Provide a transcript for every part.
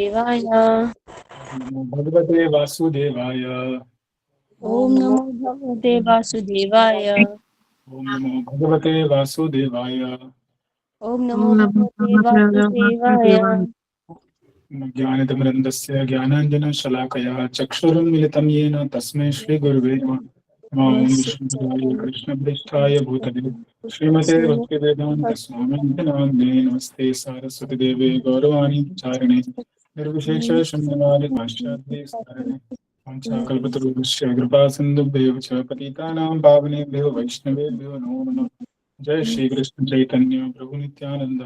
वासुदेवाय। नमो भगवते वासुदेवाय। ओम नमो भगवते वासुदेवाय। ओम नमो भगवते वासुदेवाय। ओम नमो भगवते वासुदेवाय। ज्ञानतिमिरन्दस्य ज्ञानाञ्जनशलाकया चक्षुरुन्मिलितं येन तस्मै श्रीगुरुवे नमः। ओम विष्णुपदाय कृष्णपृष्ठाय भूतले श्रीमते भक्तिवेदान्तस्वामिनिधि नामिने नमस्ते सारस्वतीदेवे गौरवाणी प्रचारिणे निर्विशेष शून्यवादि पाश्चात्य स्मरणे वाञ्छाकल्पतरुभ्यश्च कृपा सिन्धुभ्येव च पतितानां पावनेभ्यो वैष्णवेभ्यो नमो नमः। जय श्री कृष्ण चैतन्य प्रभु नित्यानंद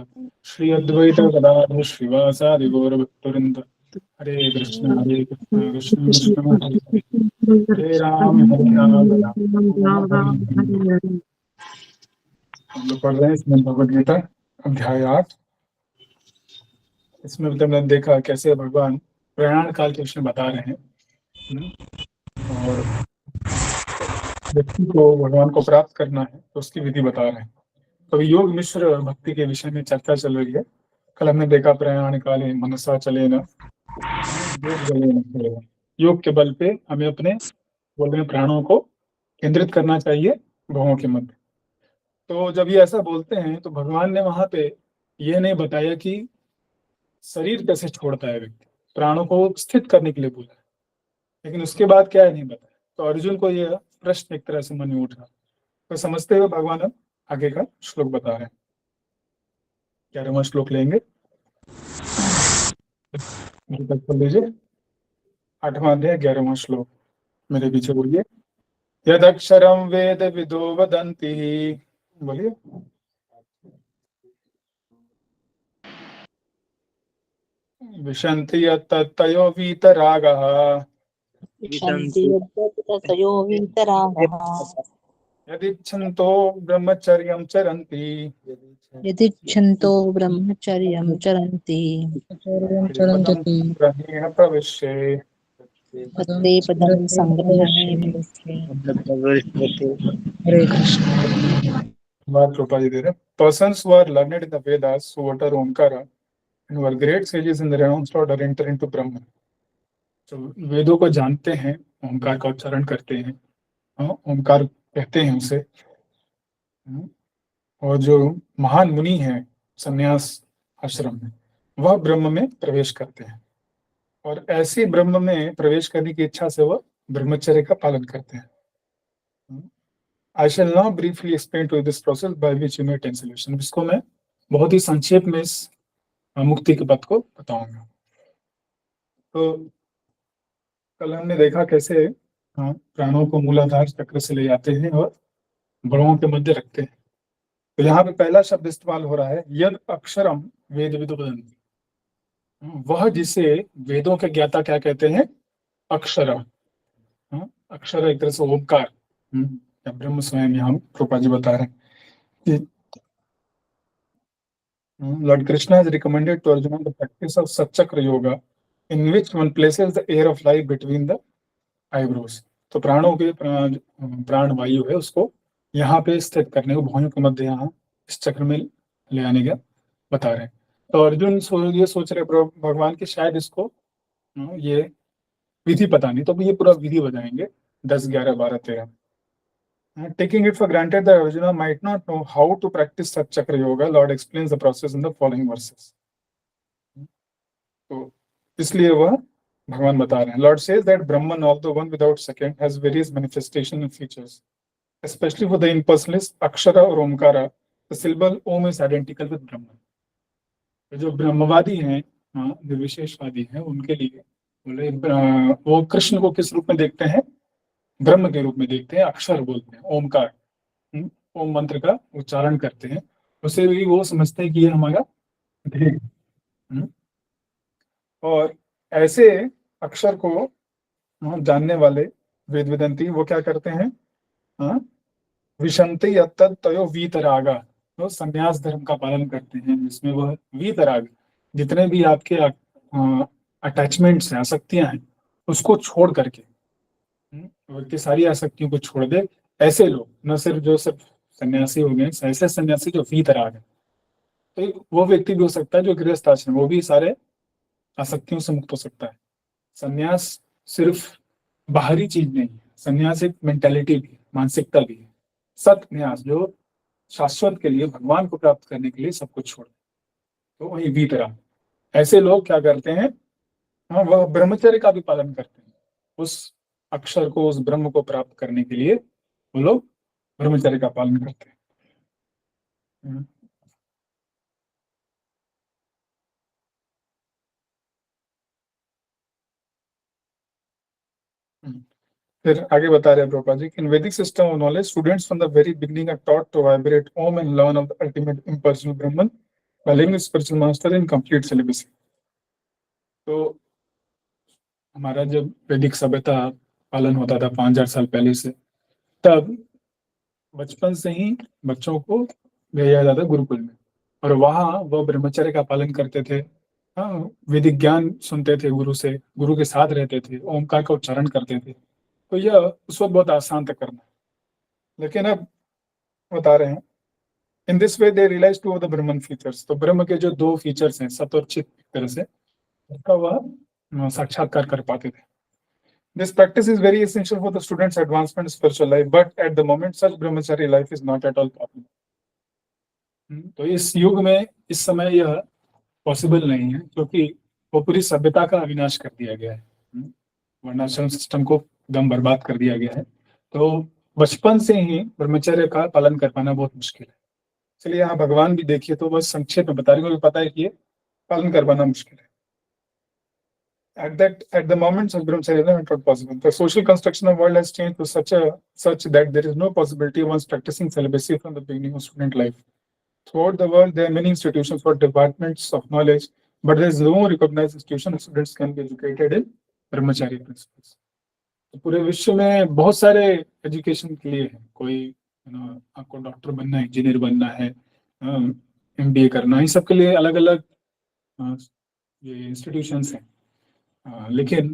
श्री अद्वैत गदाधर श्रीवासादि गौरभक्तवृंद। हरे कृष्ण कृष्ण कृष्ण हरे हरे हरे राम राम राम हरे हरे। हम लोग पढ़ रहे हैं इसमें भगवद गीता अध्याय 8। इसमें हमने देखा कैसे भगवान प्रयाण काल के विषय में बता रहे हैं और व्यक्ति को भगवान को प्राप्त करना है तो उसकी विधि बता रहे हैं। तो योग मिश्र और भक्ति के विषय में चर्चा चल रही है। कल हमने देखा प्रयाण काले मनसा चले न योग जले न चले। योग के बल पे हमें अपने बोल रहे प्राणों को केंद्रित करना चाहिए भवों के मध्य। तो जब ये ऐसा बोलते हैं तो भगवान ने वहां पे ये नहीं बताया कि शरीर कैसे छोड़ता है व्यक्ति, प्राणों को स्थित करने के लिए बोला है, लेकिन उसके बाद क्या है नहीं बताया। तो अर्जुन को यह प्रश्न एक तरह से मन में उठ रहा, तो समझते हुए भगवान अब आगे का श्लोक बता रहे हैं। 11वां श्लोक लेंगे, खोल लीजिए। 8वां अध्याय 11वां श्लोक मेरे पीछे बोलिए। यदक्षरम वेद विदो वदन्ति, बोलिए। विशन्ति यत्तयो वीतरागः, यदिच्छन्तो ब्रह्मचर्यं चरन्ति, यदिच्छन्तो ब्रह्मचर्यं चरन्ति ग्रहेण प्रविश्य। तत्ते पदं संग्रहणे हरे कृष्ण। बात रूपा जी दे रहे। Persons who are learned in the Vedas, who utter Omkara, and who are great sages in the renounced order enter into Brahman. तो वेदों को जानते हैं, ओमकार का उच्चारण करते हैं, ओमकार कहते हैं उसे, और जो महान मुनि हैं संन्यास आश्रम में, वह ब्रह्म में प्रवेश करते हैं और ऐसे ब्रह्म में प्रवेश करने की इच्छा से वह ब्रह्मचर्य का पालन करते हैं। I shall now briefly explain to you this process by which you may attain solution. इसको मैं बहुत ही संक्षेप में इस मुक्ति के पथ को बताऊंगा। तो कल हमने देखा कैसे प्राणों को मूलाधार चक्र से ले जाते हैं और बड़ों के मध्य रखते हैं। तो यहाँ पे पहला शब्द इस्तेमाल हो रहा है, यद अक्षरम वेद विदो वदन्ति। वह जिसे वेदों के ज्ञाता क्या कहते हैं? अक्षर। अक्षर एक तरह से ओमकार, ब्रह्म स्वयं। यहाँ रूपा जी बता रहे हैं Lord Krishna has recommended to Arjuna the practice of Satchakra Yoga, in which one places the air of life between the eyebrows. तो प्राणों के प्राण वायु है, उसको यहाँ पे स्थित करने को, भुवों के मध्य यहाँ इस चक्र में ले आने का बता रहे हैं। तो अर्जुन ये सोच रहे भगवान की शायद इसको ये विधि पता नहीं, तो ये पूरा विधि बताएंगे 10, 11, 12, 13। Taking it for granted that Arjuna might not know how to practice Satchakra Yoga, Lord explains the process in the following verses. तो इसलिए वह भगवान बता रहे हैं। Lord says that Brahman, although one without second, has various manifestation and features. Especially for the impersonalists, Akshara और Omkara, the syllable Om is identical with Brahman. जो ब्रह्मवादी हैं, जो विशेषवादी हैं, उनके लिए बोले वो कृष्ण को किस रूप में देखते हैं? ब्रह्म के रूप में देखते हैं, अक्षर बोलते हैं, ओमकार, ओम मंत्र का उच्चारण करते हैं, उसे भी वो समझते हैं कि ये हमारा ध्येय। और ऐसे अक्षर को जानने वाले वेद वेदंती वो क्या करते हैं? विशंति यत्तयो वीतरागा, तो संन्यास धर्म का पालन करते हैं, जिसमें वह वीतराग, जितने भी आपके अटैचमेंट्स हैं, आसक्तियां हैं, उसको छोड़ करके व्यक्ति सारी आसक्तियों को छोड़ दे। ऐसे लोग, न सिर्फ जो सिर्फ सन्यासी हो गए, ऐसे सन्यासी जो वीतराग है, तो वो व्यक्ति भी हो सकता है जो गृहस्थ आश्रम, वो भी सारे आसक्तियों से मुक्त हो सकता है। संन्यास सिर्फ बाहरी चीज नहीं है, संन्यास एक मेंटेलिटी भी है, मानसिकता भी है। सत्न्यास जो शाश्वत के लिए, भगवान को प्राप्त करने के लिए सब कुछ छोड़ दे। तो वही वितरा, ऐसे लोग क्या करते हैं, हाँ, वह ब्रह्मचर्य का भी पालन करते हैं। उस अक्षर को, उस ब्रह्म को प्राप्त करने के लिए वो लोग ब्रह्मचर्य का पालन करते हैं। फिर आगे बता रहे हैं Prabhupada ji, in Vedic system of knowledge students from the very beginning are taught to vibrate Om and learn of the ultimate impersonal Brahman by living spiritual master in complete celibacy. तो हमारा जब वैदिक सभ्यता पालन होता था 5000 साल पहले से, तब बचपन से ही बच्चों को भेजा जाता गुरुकुल में, और वहाँ वह ब्रह्मचर्य का पालन करते थे। हाँ, वैदिक ज्ञान सुनते थे गुरु से, गुरु के साथ रहते थे, ओमकार का उच्चारण करते थे। तो यह उस वक्त बहुत आसान था करना। लेकिन अब बता रहे हैं, in this way they realize two of the Brahman features. तो ब्रह्म के जो 2 फीचर्स हैं, सत और चित, एक तरह से उसका वह साक्षात्कार कर पाते थे। This practice is very essential for the students' advancement in spiritual life, but at the moment, such brahmachari life is not at all possible. तो इस युग में, इस समय यह पॉसिबल नहीं है, क्योंकि वो पूरी सभ्यता का विनाश कर दिया गया है। वर्णाश्रम सिस्टम को एकदम बर्बाद कर दिया गया है। तो बचपन से ही ब्रह्मचर्य का पालन कर पाना बहुत मुश्किल है। इसलिए यहाँ भगवान भी देखिए, तो बस संक्षेप में बता रहे हैं, पता है कि ये पालन कर पाना मुश्किल है। At the moment, such brahmacharya is not possible. The social construction of world has changed to such that there is no possibility of one's practicing celibacy from the beginning of student life. Throughout the world, there are many institutions for departments of knowledge, but there is no recognized institution where students can be educated in brahmacharya principles. तो पूरे विश्व में बहुत सारे education के लिए है। कोई आपको डॉक्टर बनना है, इंजीनियर बनना है, MBA करना है, इन सब के लिए अलग अलग ये इंस्टीट्यूशंस हैं। लेकिन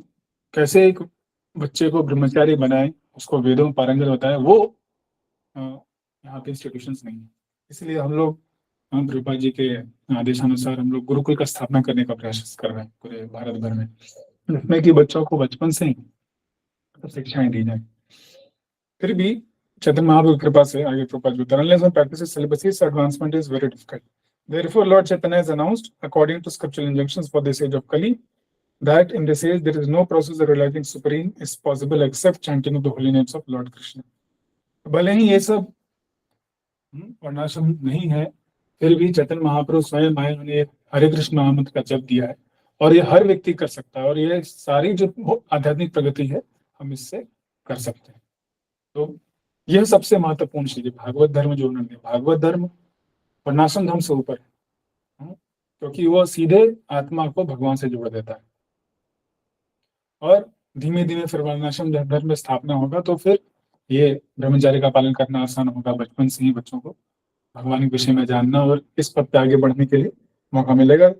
कैसे एक बच्चे को ब्रह्मचारी बनाए, उसको वेदों में पारंगत बताए, वो यहाँ पे इंस्टीट्यूशंस नहीं है। इसलिए हम लोग प्रभुपाद जी के आदेशानुसार हम लोग गुरुकुल का स्थापना करने का प्रयास कर रहे हैं पूरे भारत भर में, जिसमें कि बच्चों को बचपन से ही शिक्षाएं दी जाए। फिर भी चैतन्य महाप्रभु की कृपा से आगे Prabhupada ji unless one practices celibacy, advancement is very difficult. Therefore, Lord Chaitanya has announced, according to scriptural injunctions for this age of Kali, that in this age there is no process of realizing supreme is possible except chanting of the holy names of Lord Krishna. भले ही ये सब वर्णाश्रम नहीं है, फिर भी चैतन्य महाप्रभु स्वयं आए, उन्हें हरे कृष्ण महामंत्र का जप दिया है, और ये हर व्यक्ति कर सकता है, और ये सारी जो आध्यात्मिक प्रगति है हम इससे कर सकते हैं। तो यह सबसे महत्वपूर्ण चीज है। भागवत धर्म जो उन्होंने, भागवत धर्म वर्णाश्रम धर्म से ऊपर है, क्योंकि वह सीधे आत्मा को भगवान से जोड़ देता है। और धीमे धीमे फिर वर्णाश्रम धर्म में स्थापना होगा, तो फिर ये ब्रह्मचार्य का पालन करना आसान होगा। बचपन से ही बच्चों को भगवान के विषय में जानना और इस पद पे आगे बढ़ने के लिए मौका मिलेगा।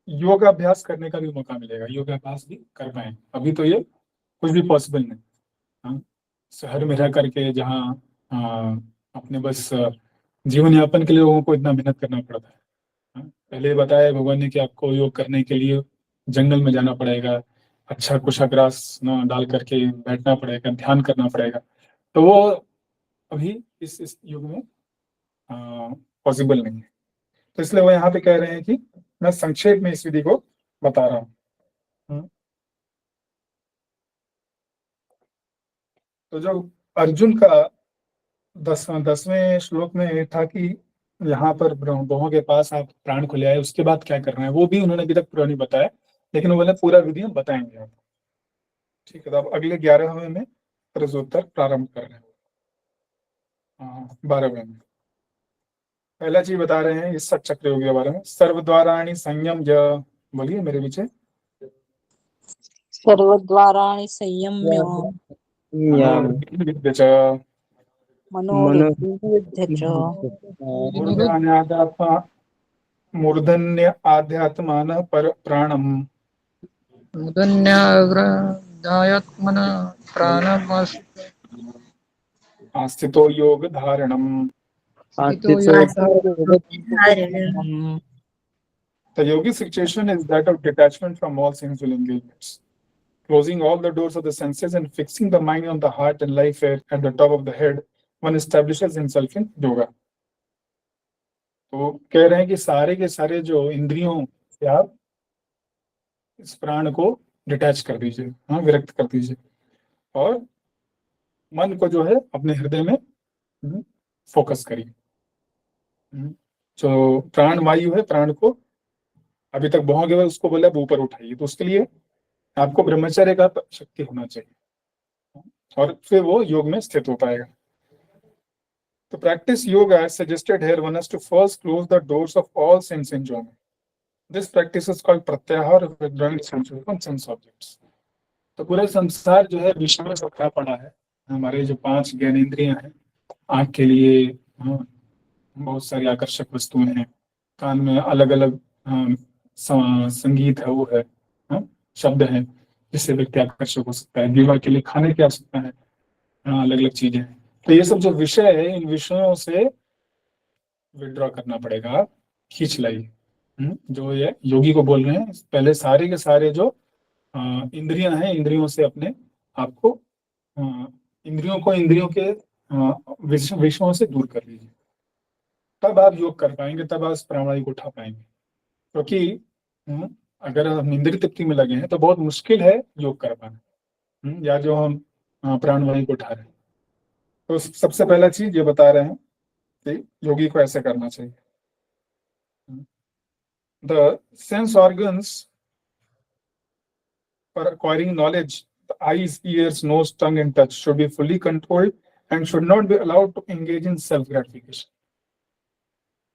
योग अभ्यास करने का भी मौका मिलेगा, योग अभ्यास भी कर पाए। अभी तो ये कुछ भी पॉसिबल नहीं। शहर में रह करके जहाँ अपने बस जीवन यापन के लिए लोगों को इतना मेहनत करना पड़ता है। पहले बताया भगवान ने कि आपको योग करने के लिए जंगल में जाना पड़ेगा, अच्छा कुशाग्रास डाल करके बैठना पड़ेगा, ध्यान करना पड़ेगा। तो वो अभी इस युग में पॉसिबल नहीं है। तो इसलिए वो यहाँ पे कह रहे हैं कि मैं संक्षेप में इस विधि को बता रहा हूँ। तो जो अर्जुन का 10वें श्लोक में था कि यहाँ पर बहुओं के पास आप प्राण को ले आए, उसके बाद क्या करना है, वो भी उन्होंने अभी तक पूरा नहीं बताया, लेकिन वो बोले पूरा विधि हम बताएंगे आप। ठीक है, तो अब अगले 11वें में प्रश्नोत्तर प्रारंभ कर रहे हैं। 12वें में पहला चीज बता रहे हैं इस सत चक्र योग के बारे में। सर्वद्वाराणि संयम बोलिए मेरे पीछे। सर्वद्वाराणि संयम्य मनोरुद्ध च मूर्धन्य आध्यात्मान पर प्राणम मुदन्याग्रदायत्मन प्राणमस् आस्थितो योग धारणम The yogic situation is that of detachment from all sensual engagements, closing all the doors of the senses and fixing the mind on the heart and life at the top of the head. One establishes himself in yoga. तो कह रहे हैं कि सारे के सारे जो इंद्रियों से आप इस प्राण को डिटैच कर दीजिए, हाँ, विरक्त कर दीजिए, और मन को जो है अपने हृदय में फोकस करिए। जो प्राण वायु है, प्राण को अभी तक बहोगे हुए उसको बोले अब ऊपर उठाइए, तो उसके लिए आपको ब्रह्मचर्य का शक्ति होना चाहिए और फिर वो योग में स्थित हो पाएगा। To practice yoga as suggested here, one has to first close the doors of all sense enjoyment. This practice is called pratyahara, withdrawing senses from sense objects. तो पूरा संसार जो है विषय में भरा पड़ा है। हमारे जो 5 ज्ञानेंद्रियां हैं, आँख के लिए बहुत सारी आकर्षक वस्तुएं हैं, कान में अलग अलग संगीत है, वो है, शब्द है जिससे व्यक्ति आकर्षक हो सकता है, जीवा के लिए खाने की आवश्यकता है, अलग अलग चीजें हैं। तो ये सब जो विषय है, इन विषयों से विड्रॉ करना पड़ेगा, खींच लाइए। जो ये योगी को बोल रहे हैं, पहले सारे के सारे जो इंद्रियां हैं, इंद्रियों से अपने आपको इंद्रियों के विषयों से दूर कर लीजिए, तब आप योग कर पाएंगे, तब आप प्राणायाम को उठा पाएंगे। क्योंकि अगर हम इंद्रिय तृप्ति में लगे हैं तो बहुत मुश्किल है योग कर पाना, या जो हम प्राणवायु को उठा रहे हैं। तो सबसे पहला चीज ये बता रहे हैं कि योगी को ऐसे करना चाहिए। The sense organs for acquiring knowledge, the eyes, ears, nose, tongue and touch should be fully controlled and should not be allowed to engage in self gratification.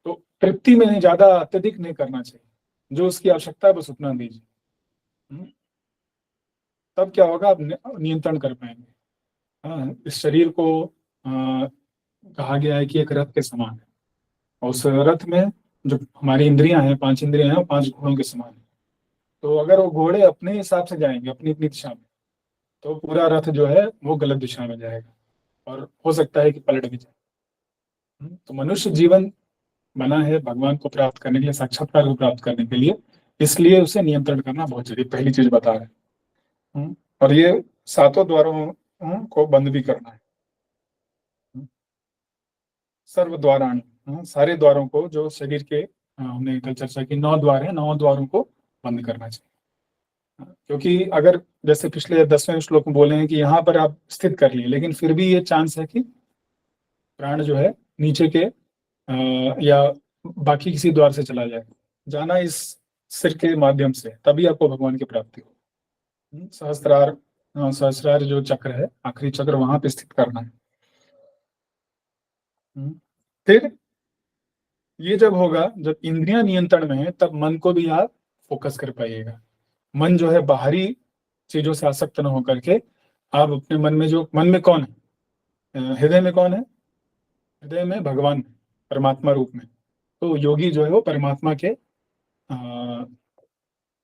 तो तृप्ति में ज्यादा अत्यधिक नहीं करना चाहिए, जो उसकी आवश्यकता है बस उतना दीजिए, तब क्या होगा, आप नियंत्रण कर पाएंगे। इस शरीर को कहा गया है कि एक रथ के समान है, और उस रथ में जो हमारी इंद्रियां हैं, 5 इंद्रियां हैं, 5 घोड़ों के समान है। तो अगर वो घोड़े अपने हिसाब से जाएंगे अपनी अपनी दिशा में, तो पूरा रथ जो है वो गलत दिशा में जाएगा और हो सकता है कि पलट भी जाए। तो मनुष्य जीवन बना है भगवान को प्राप्त करने के लिए, साक्षात्कार को प्राप्त करने के लिए, इसलिए उसे नियंत्रण करना बहुत जरूरी, पहली चीज बता रहे हैं। और ये 7 द्वारों को बंद भी करना है, सर्व द्वाराणी, सारे द्वारों को, जो शरीर के हमने कल चर्चा की 9 द्वार है, 9 द्वारों को बंद करना चाहिए। क्योंकि अगर जैसे पिछले 10वें श्लोक में बोले हैं कि यहाँ पर आप स्थित कर लिए, लेकिन फिर भी ये चांस है कि प्राण जो है नीचे के या बाकी किसी द्वार से चला जाए। जाना इस सिर के माध्यम से, तभी आपको भगवान की प्राप्ति हो। सहस्रार जो चक्र है, आखिरी चक्र, वहां पे स्थित करना है। फिर ये जब होगा, जब इंद्रियां नियंत्रण में है, तब मन को भी आप फोकस कर पाइएगा। मन जो है बाहरी चीजों से आसक्त न होकर के आप अपने मन में, जो मन में कौन है, हृदय में कौन है, हृदय में भगवान, परमात्मा रूप में। तो योगी जो है वो परमात्मा के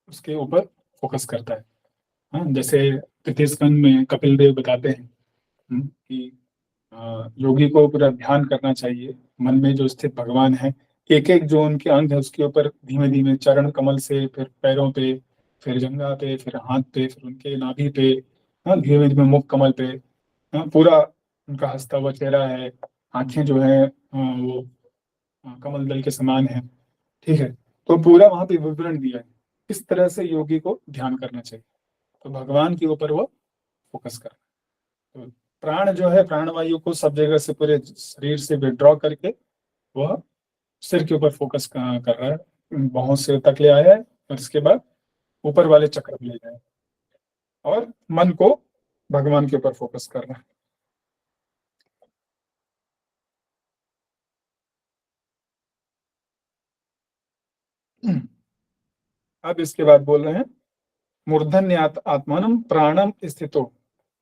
उसके ऊपर फोकस करता है। जैसे तृतीय स्कंद में कपिल देव बताते हैं कि योगी को पूरा ध्यान करना चाहिए, मन में जो स्थित भगवान है, एक एक जो उनके अंग है उसके ऊपर धीमे धीमे, चरण कमल से, फिर पैरों पे, फिर जंघा पे, फिर हाथ पे, फिर उनके नाभि पे, धीमे धीमे मुख कमल पे, पूरा उनका हंसता हुआ चेहरा है, आंखें जो है वो कमल दल के समान है, ठीक है। तो पूरा वहां पे विवरण दिया है किस तरह से योगी को ध्यान करना चाहिए। तो भगवान के ऊपर वो फोकस करना। तो प्राण जो है, प्राणवायु को सब जगह से, पूरे शरीर से विड्रॉ करके वह सिर के ऊपर फोकस कर रहा है, बाहों से तक ले आया है, और इसके बाद ऊपर वाले चक्र ले जाए और मन को भगवान के ऊपर फोकस कर रहा है। अब इसके बाद बोल रहे हैं मूर्धन्यात आत्मानम प्राणम स्थितो,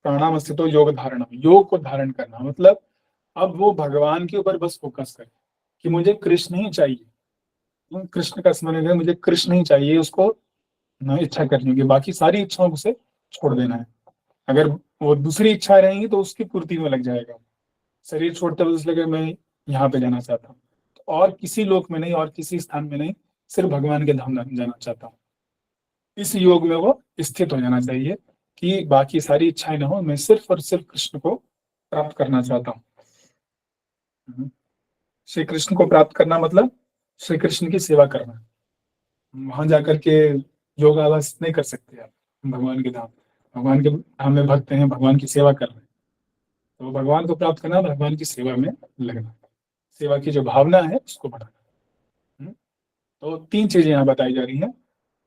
प्राणाम स्थितो योग धारणम, योग को धारण करना मतलब अब वो भगवान के ऊपर बस फोकस करे कि मुझे कृष्ण ही चाहिए, कृष्ण का स्मरण है, मुझे कृष्ण ही चाहिए, उसको इच्छा करनी होगी, बाकी सारी इच्छाओं को से छोड़ देना है। अगर वो दूसरी इच्छा रहेंगी तो उसकी पूर्ति में लग जाएगा। शरीर छोड़ते हुए इसलिए मैं यहाँ पे जाना चाहता हूँ, तो और किसी लोक में नहीं, और किसी स्थान में नहीं, सिर्फ भगवान के धाम जाना चाहता हूँ। इस योग में वो स्थित हो जाना चाहिए कि बाकी सारी इच्छाएं ना हो, मैं सिर्फ और सिर्फ कृष्ण को प्राप्त करना चाहता हूँ। श्री कृष्ण को प्राप्त करना मतलब श्री कृष्ण की सेवा करना। वहां जाकर के योगाभ्यास नहीं कर सकते आप। भगवान के धाम में भक्त हैं, भगवान की सेवा कर रहे हैं, तो भगवान को प्राप्त करना, भगवान की सेवा में लगना, सेवा की जो भावना है उसको बढ़ाना। तो 3 चीजें यहाँ बताई जा रही हैं।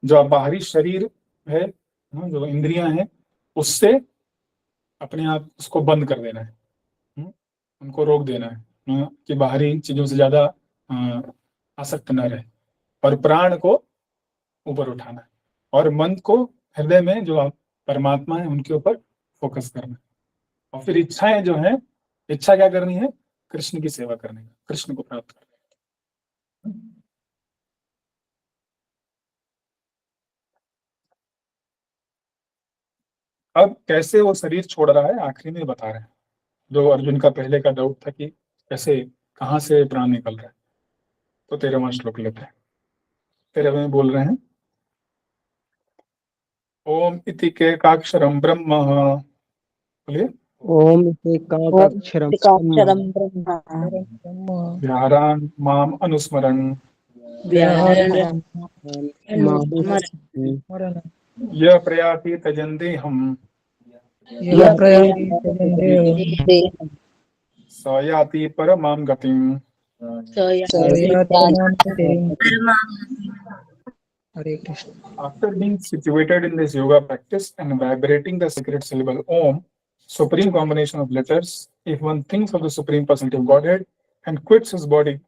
जो बाहरी शरीर है, जो इंद्रियां हैं, उससे अपने आप उसको बंद कर देना है, उनको रोक देना है, कि बाहरी चीजों से ज्यादा आसक्त न रहे, और प्राण को ऊपर उठाना है, और मन को हृदय में जो परमात्मा है उनके ऊपर फोकस करना है। और फिर इच्छाएं जो है, इच्छा क्या करनी है? कृष्ण की सेवा करने का, कृष्ण को प्राप्त करने का। अब कैसे वो शरीर छोड़ रहा है आखिरी में बता रहे हैं। जो अर्जुन का पहले का डाउट था कि कैसे, कहाँ से प्राण निकल रहा है, तो 13वां श्लोक लेते हैं। 13वें बोल रहे हैं, ओम इति केकाक्षरम ब्रह्म, बोलिए, ओम एकाक्षरम एकाक्षरम ब्रह्म ब्रह्म व्याहरान माम अनुस्मरण, व्याहरणं स्मरण यह प्रयाति तजन्ते हम, यः प्रयाति तदन्ते देहं स याति परमां गतिम। याति परमां गतिम्। हरे Krishna. After being situated in this yoga practice and vibrating the sacred syllable Om, supreme combination of letters, if one thinks of the Supreme Personality of Godhead and quits his body,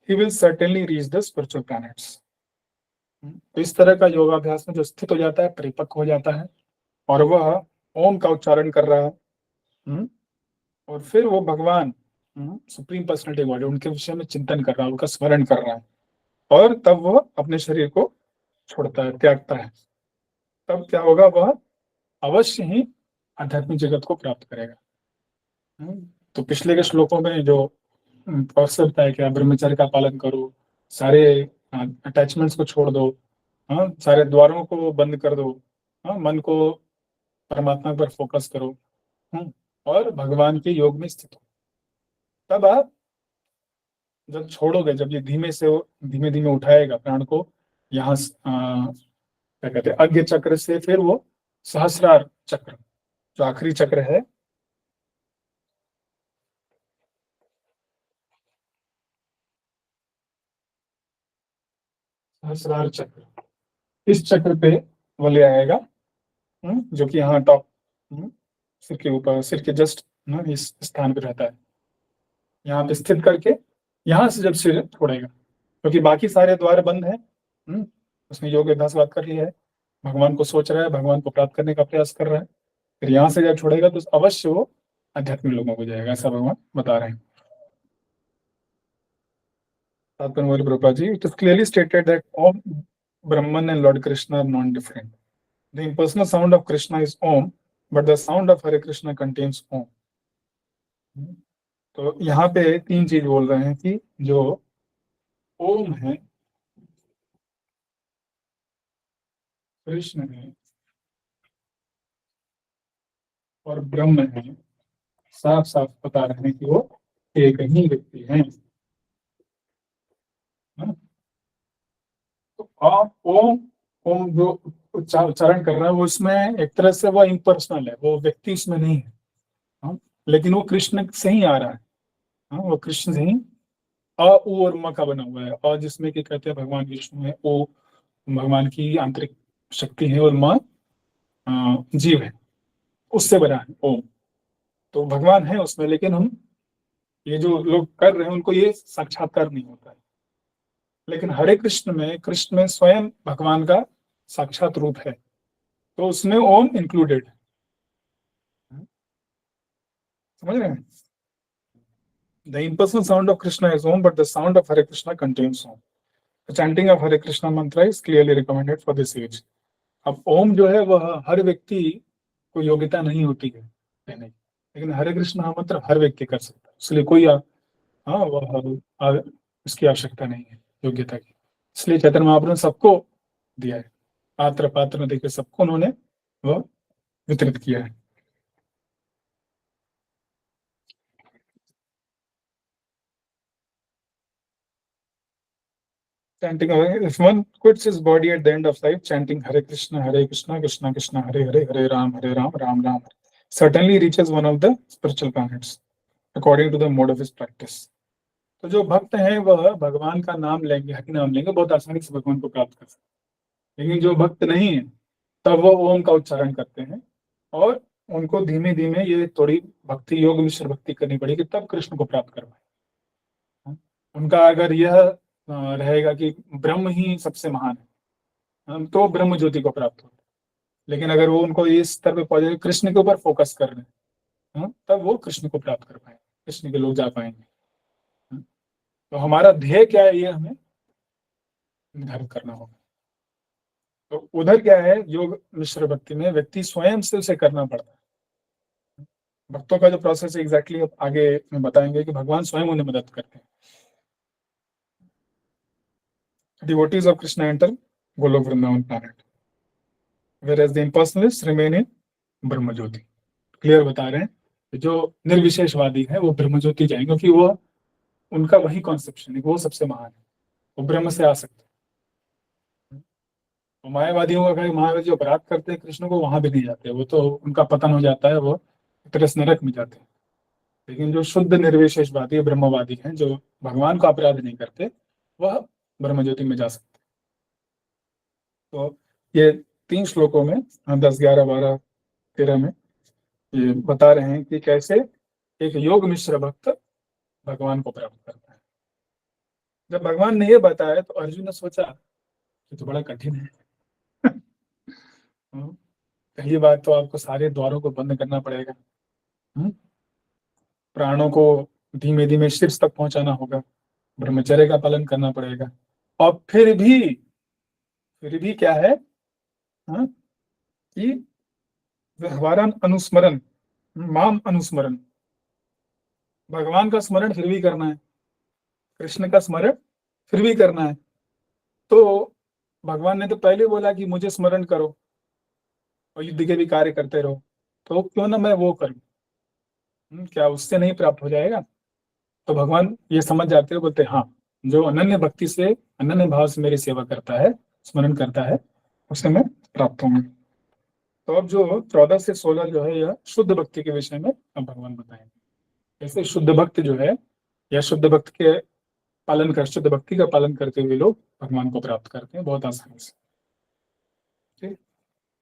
he will certainly reach the spiritual planets. तो इस तरह का योगाभ्यास में जो स्थित हो जाता है, परिपक्व हो जाता है, और वह ओम का उच्चारण कर रहा है, और फिर वो भगवान सुप्रीम पर्सनैलिटी गॉड उनके विषय में चिंतन कर रहा है, उनका स्मरण कर रहा है, और तब वह अपने शरीर को छोड़ता है, त्यागता है। तब क्या होगा? वह अवश्य ही आध्यात्मिक जगत को प्राप्त करेगा। तो पिछले के श्लोकों में जो अवसर है कि आप ब्रह्मचर्य का पालन करो, सारे अटैचमेंट्स को छोड़ दो, सारे द्वारों को बंद कर दो, मन को परमात्मा पर फोकस करो, और भगवान के योग में स्थित हो। तब आप जब छोड़ोगे, जब ये धीमे धीमे उठाएगा प्राण को, यहाँ क्या कहते हैं, अग्नि चक्र से, फिर वो सहस्रार चक्र, जो आखिरी चक्र है, सहस्रार चक्र, इस चक्र पे वो ले आएगा, जो कि यहाँ टॉप, सिर के ऊपर, सिर के जस्ट इस स्थान पे रहता है। यहाँ पे स्थित करके यहाँ से जब सिर छोड़ेगा, क्योंकि बाकी सारे द्वार बंद है, उसने योग अभ्यास बात कर लिया है, भगवान को सोच रहा है, भगवान को प्राप्त करने का प्रयास कर रहा है, फिर यहाँ से जब छोड़ेगा तो अवश्य वो आध्यात्मिक लोगों को जाएगा, ऐसा भगवान बता रहे हैं। Prabhupada ji, it is clearly stated that Om, Brahman and Lord Krishna are non-different. The impersonal sound of Krishna is Om, but the sound of Hare Krishna contains Om. तो यहाँ पे 3 चीज बोल रहे हैं कि जो ओम है, कृष्ण है और ब्रह्म है, साफ साफ बता रहे हैं कि वो एक ही व्यक्ति हैं। तो आप ओम जो उच्चारण कर रहा है, वो इसमें एक तरह से वो इम्पर्सनल है, वो व्यक्ति इसमें नहीं है, लेकिन वो कृष्ण से ही आ रहा है। वो कृष्ण से ही अ उ और म का बना हुआ है। अ जिसमें कि कहते हैं भगवान विष्णु है, ओ भगवान की आंतरिक शक्ति है, और म जीव है, उससे बना है ओम। तो भगवान है उसमें, लेकिन हम ये जो लोग कर रहे हैं उनको ये साक्षात्कार नहीं होता है। लेकिन हरे कृष्ण में स्वयं भगवान का साक्षात रूप है, तो उसमें ओम इंक्लूडेड है। समझ रहे हैं? The impersonal sound of Krishna is Om, but the sound of Hare Krishna contains Om. The chanting of Hare Krishna mantra is clearly recommended for this age. अब ओम जो है वह हर व्यक्ति को योग्यता नहीं होती है कहने की, लेकिन हरे कृष्ण मंत्र हर व्यक्ति कर सकता है, इसलिए कोई इसकी आवश्यकता नहीं है योग्यता की। इसलिए चैतन्य महाप्रभु ने सबको दिया है, पात्र पात्र देकर सबको उन्होंने वह वितरित किया है। Chanting, if one quits his body at the end of life, chanting Hare Krishna, Krishna Krishna, Hare Hare, Hare Ram, Ram Ram, certainly reaches one of the spiritual planets, according to the mode of his practice. तो जो भक्त हैं वह भगवान का नाम लेंगे, हरि नाम लेंगे, बहुत आसानी से भगवान को प्राप्त कर सकते हैं। लेकिन जो भक्त नहीं है तब वो ओम का उच्चारण करते हैं और उनको धीमे धीमे ये थोड़ी भक्ति, योग मिश्र भक्ति करनी पड़ेगी, तब कृष्ण को प्राप्त कर पाए। उनका अगर यह रहेगा कि ब्रह्म ही सबसे महान है, तो ब्रह्म ज्योति को प्राप्त होता है। लेकिन अगर वो उनको इस स्तर पे पहुंचे, कृष्ण के ऊपर फोकस कर रहे हैं, तब वो कृष्ण को प्राप्त कर पाएंगे, कृष्ण के लोग जा पाएंगे। तो हमारा ध्येय क्या है, ये हमें निर्धारित करना होगा। तो उधर क्या है, योग मिश्र भक्ति में व्यक्ति स्वयं से उसे करना पड़ता है। भक्तों का जो प्रोसेस है एग्जैक्टली आगे में बताएंगे कि भगवान स्वयं उन्हें मदद करते हैं। Devotees of Krishna enter Golok Vrindavan planet, whereas the impersonalists remain in Brahma Jyoti. Clear बता रहे हैं कि जो निर्विशेषवादी है वो ब्रह्म ज्योति जाएंगे, क्योंकि वो उनका वही कॉन्सेप्शन है, वो सबसे महान है, वो ब्रह्म से आ सकते हैं। तो मायावादियों का कहीं, मायावादी जो अपराध करते हैं कृष्ण को, वहां भी नहीं जाते, वो तो उनका पतन हो जाता है, वो तरस नरक में जाते हैं। लेकिन जो शुद्ध निर्विशेषवादी ब्रह्मवादी हैं, जो भगवान को अपराध नहीं करते, वह ब्रह्म ज्योति में जा सकते। तो ये 3 श्लोकों में 10, 11, 12, 13 में ये बता रहे हैं कि कैसे एक योग मिश्र भक्त भगवान को प्राप्त करता है। जब भगवान ने ये बताया तो अर्जुन ने सोचा कि तो बड़ा कठिन है। पहली बात तो आपको सारे द्वारों को बंद करना पड़ेगा, प्राणों को धीमे धीमे शीर्ष तक पहुंचाना होगा, ब्रह्मचर्य का पालन करना पड़ेगा, और फिर भी क्या है, कि व्यवहारन अनुस्मरण, माम अनुस्मरण, भगवान का स्मरण फिर भी करना है, कृष्ण का स्मरण फिर भी करना है। तो भगवान ने तो पहले बोला कि मुझे स्मरण करो और युद्ध के भी कार्य करते रहो, तो क्यों ना मैं वो करूं, क्या उससे नहीं प्राप्त हो जाएगा? तो भगवान ये समझ जाते हैं, बोलते हाँ, जो अनन्य भक्ति से, अनन्य भाव से मेरी सेवा करता है, स्मरण करता है, उसे मैं प्राप्त होंगे। तो अब जो 14 से 16 जो है यह शुद्ध भक्ति के विषय में अब भगवान बताएंगे। ऐसे शुद्ध भक्त जो है, या शुद्ध भक्त के पालन कर, शुद्ध भक्ति का पालन करते हुए लोग भगवान को प्राप्त करते हैं बहुत आसानी से। ठीक,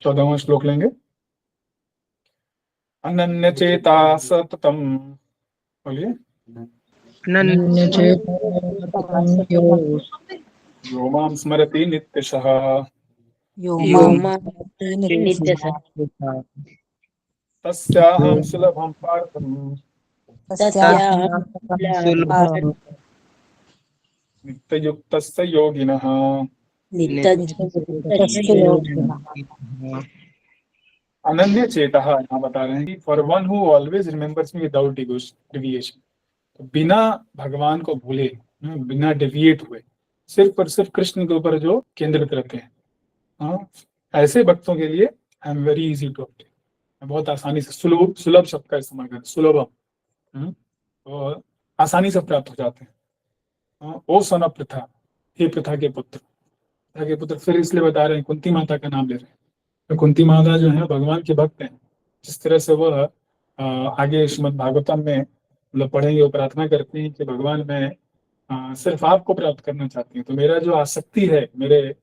14वां श्लोक लेंगे। अनन्य चेता सततम, बोलिए, यो मां स्मरति नित्यशः तस्याहं सुलभं पार्थं नित्ययुक्तस्य योगिनः। अनन्य चेता यहाँ बता रहे हैं कि for one who always remembers me without deviation, तो बिना भगवान को भूले, बिना डेविएट हुए, सिर्फ और सिर्फ कृष्ण के ऊपर जो केंद्रित रहते हैं, ऐसे भक्तों के लिए I am very easy to obtain, बहुत आसानी से, सुलभ शब्द का इस्तेमाल करते, सुलभम, तो आसानी से प्राप्त हो जाते हैं। ओ सन ऑफ प्रथा, हे प्रथा के पुत्र, फिर इसलिए बता रहे हैं, कुंती माता का नाम ले रहे हैं। तो कुंती माता जो है भगवान के भक्त हैं। जिस तरह से वह आगे श्रीमद् भागवतम में मतलब पढ़ेंगे, वो प्रार्थना करती हैं कि भगवान मैं सिर्फ आपको प्राप्त करना चाहती हूँ, तो मेरा जो आसक्ति है मेरे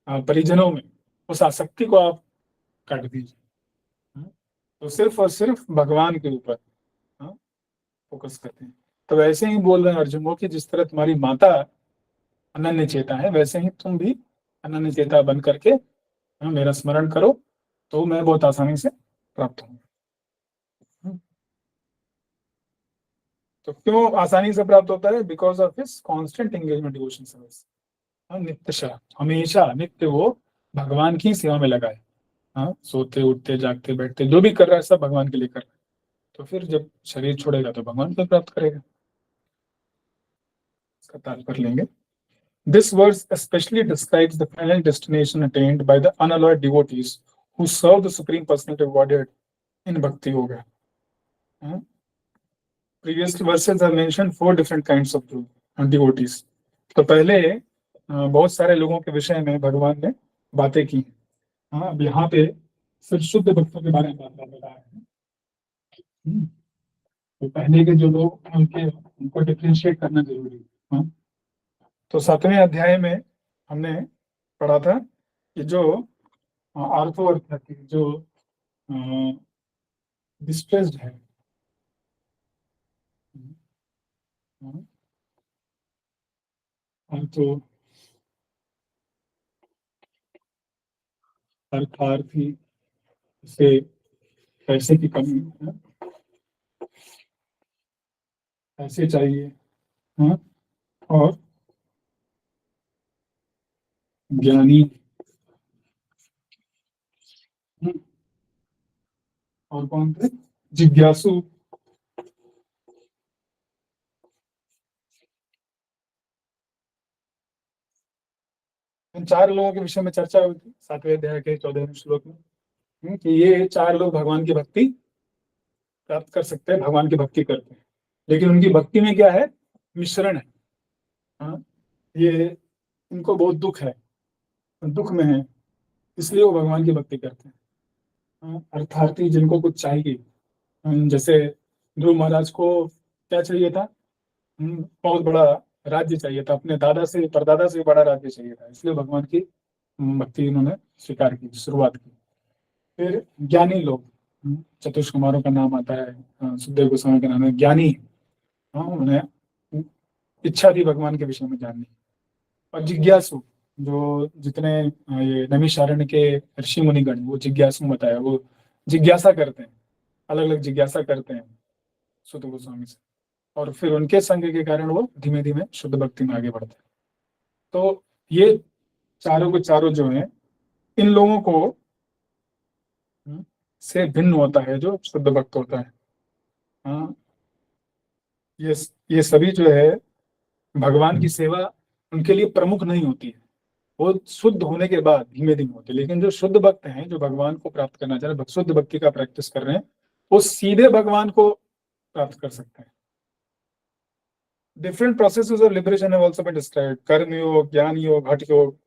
परिजनों में, उस आसक्ति को आप काट दीजिए, तो सिर्फ और सिर्फ भगवान के ऊपर फोकस करते हैं। तो वैसे ही बोल रहे हैं अर्जुन को कि जिस तरह तुम्हारी माता अनन्य चेता है, वैसे ही तुम भी अनन्य चेता बन करके मेरा स्मरण करो, तो मैं बहुत आसानी से प्राप्त हूँ। तो क्यों आसानी से प्राप्त होता है? Because of his constant engagement devotion service. नित्यशः, हमेशा नित्य वो भगवान की सेवा में लगा है। सोते उठते जागते बैठते जो भी कर रहा है सब भगवान के लिए कर रहा है। तो फिर जब शरीर छोड़ेगा तो भगवान को प्राप्त करेगा। इसका तात्पर्य लेंगे। This verse especially describes the final destination attained by the unalloyed devotees who serve the Supreme Personality of Godhead in Bhakti Yoga. Previous verses have mentioned 4 different kinds of devotees. तो पहले बहुत सारे लोगों के विषय में भगवान ने बातें की। अब यहाँ पे सिर्फ शुद्ध भक्तों के बारे में बात कर रहा है। तो पहले के जो लोग उनको डिफरेंशिएट करना जरूरी है। तो 7वें अध्याय में हमने पढ़ा था कि जो आर्थो अर्थात जो डिस्ट्रेस्ड है, तो अर्थार्थी से पैसे की कमी है, पैसे चाहिए, और ज्ञानी और कौन थे, जिज्ञासु। इन 4 लोगों के विषय में चर्चा हुई थी 7वें अध्याय के 14वें श्लोक में, कि ये 4 लोग भगवान की भक्ति प्राप्त कर सकते हैं, भगवान की भक्ति करते हैं, लेकिन उनकी भक्ति में क्या है, मिश्रण है। ये इनको बहुत दुख है, दुख में है, इसलिए वो भगवान की भक्ति करते हैं। अर्थार्थी जिनको कुछ चाहिए, जैसे ध्रुव महाराज को क्या चाहिए था, बहुत बड़ा राज्य चाहिए था, अपने दादा से परदादा से बड़ा राज्य चाहिए था, इसलिए भगवान की भक्ति उन्होंने स्वीकार की, शुरुआत की। फिर ज्ञानी लोग, चतुष कुमारों का नाम आता है, सुखदेव गोस्वामी का नाम है ज्ञानी, उन्हें इच्छा थी भगवान के विषय में जानने। और जिज्ञासु, जो जितने ये नैमिषारण्य के ऋषि मुनिगण, वो जिज्ञासु बताया, वो जिज्ञासा करते हैं, अलग अलग जिज्ञासा करते हैं सुत गोस्वामी से, और फिर उनके संग के कारण वो धीमे धीमे शुद्ध भक्ति में आगे बढ़ते हैं। तो ये चारों के चारों जो हैं, इन लोगों को से भिन्न होता है जो शुद्ध भक्त होता है। ये सभी जो है भगवान की सेवा उनके लिए प्रमुख नहीं होती है, वो शुद्ध होने के बाद धीमे धीमे होते हैं। लेकिन जो शुद्ध भक्त हैं, जो भगवान को प्राप्त करना चाह रहे हैं, शुद्ध भक्ति का प्रैक्टिस कर रहे हैं, वो सीधे भगवान को प्राप्त कर सकते हैं। Different processes of liberation have also been described, karma yoga, ज्ञान योग, हठ योग।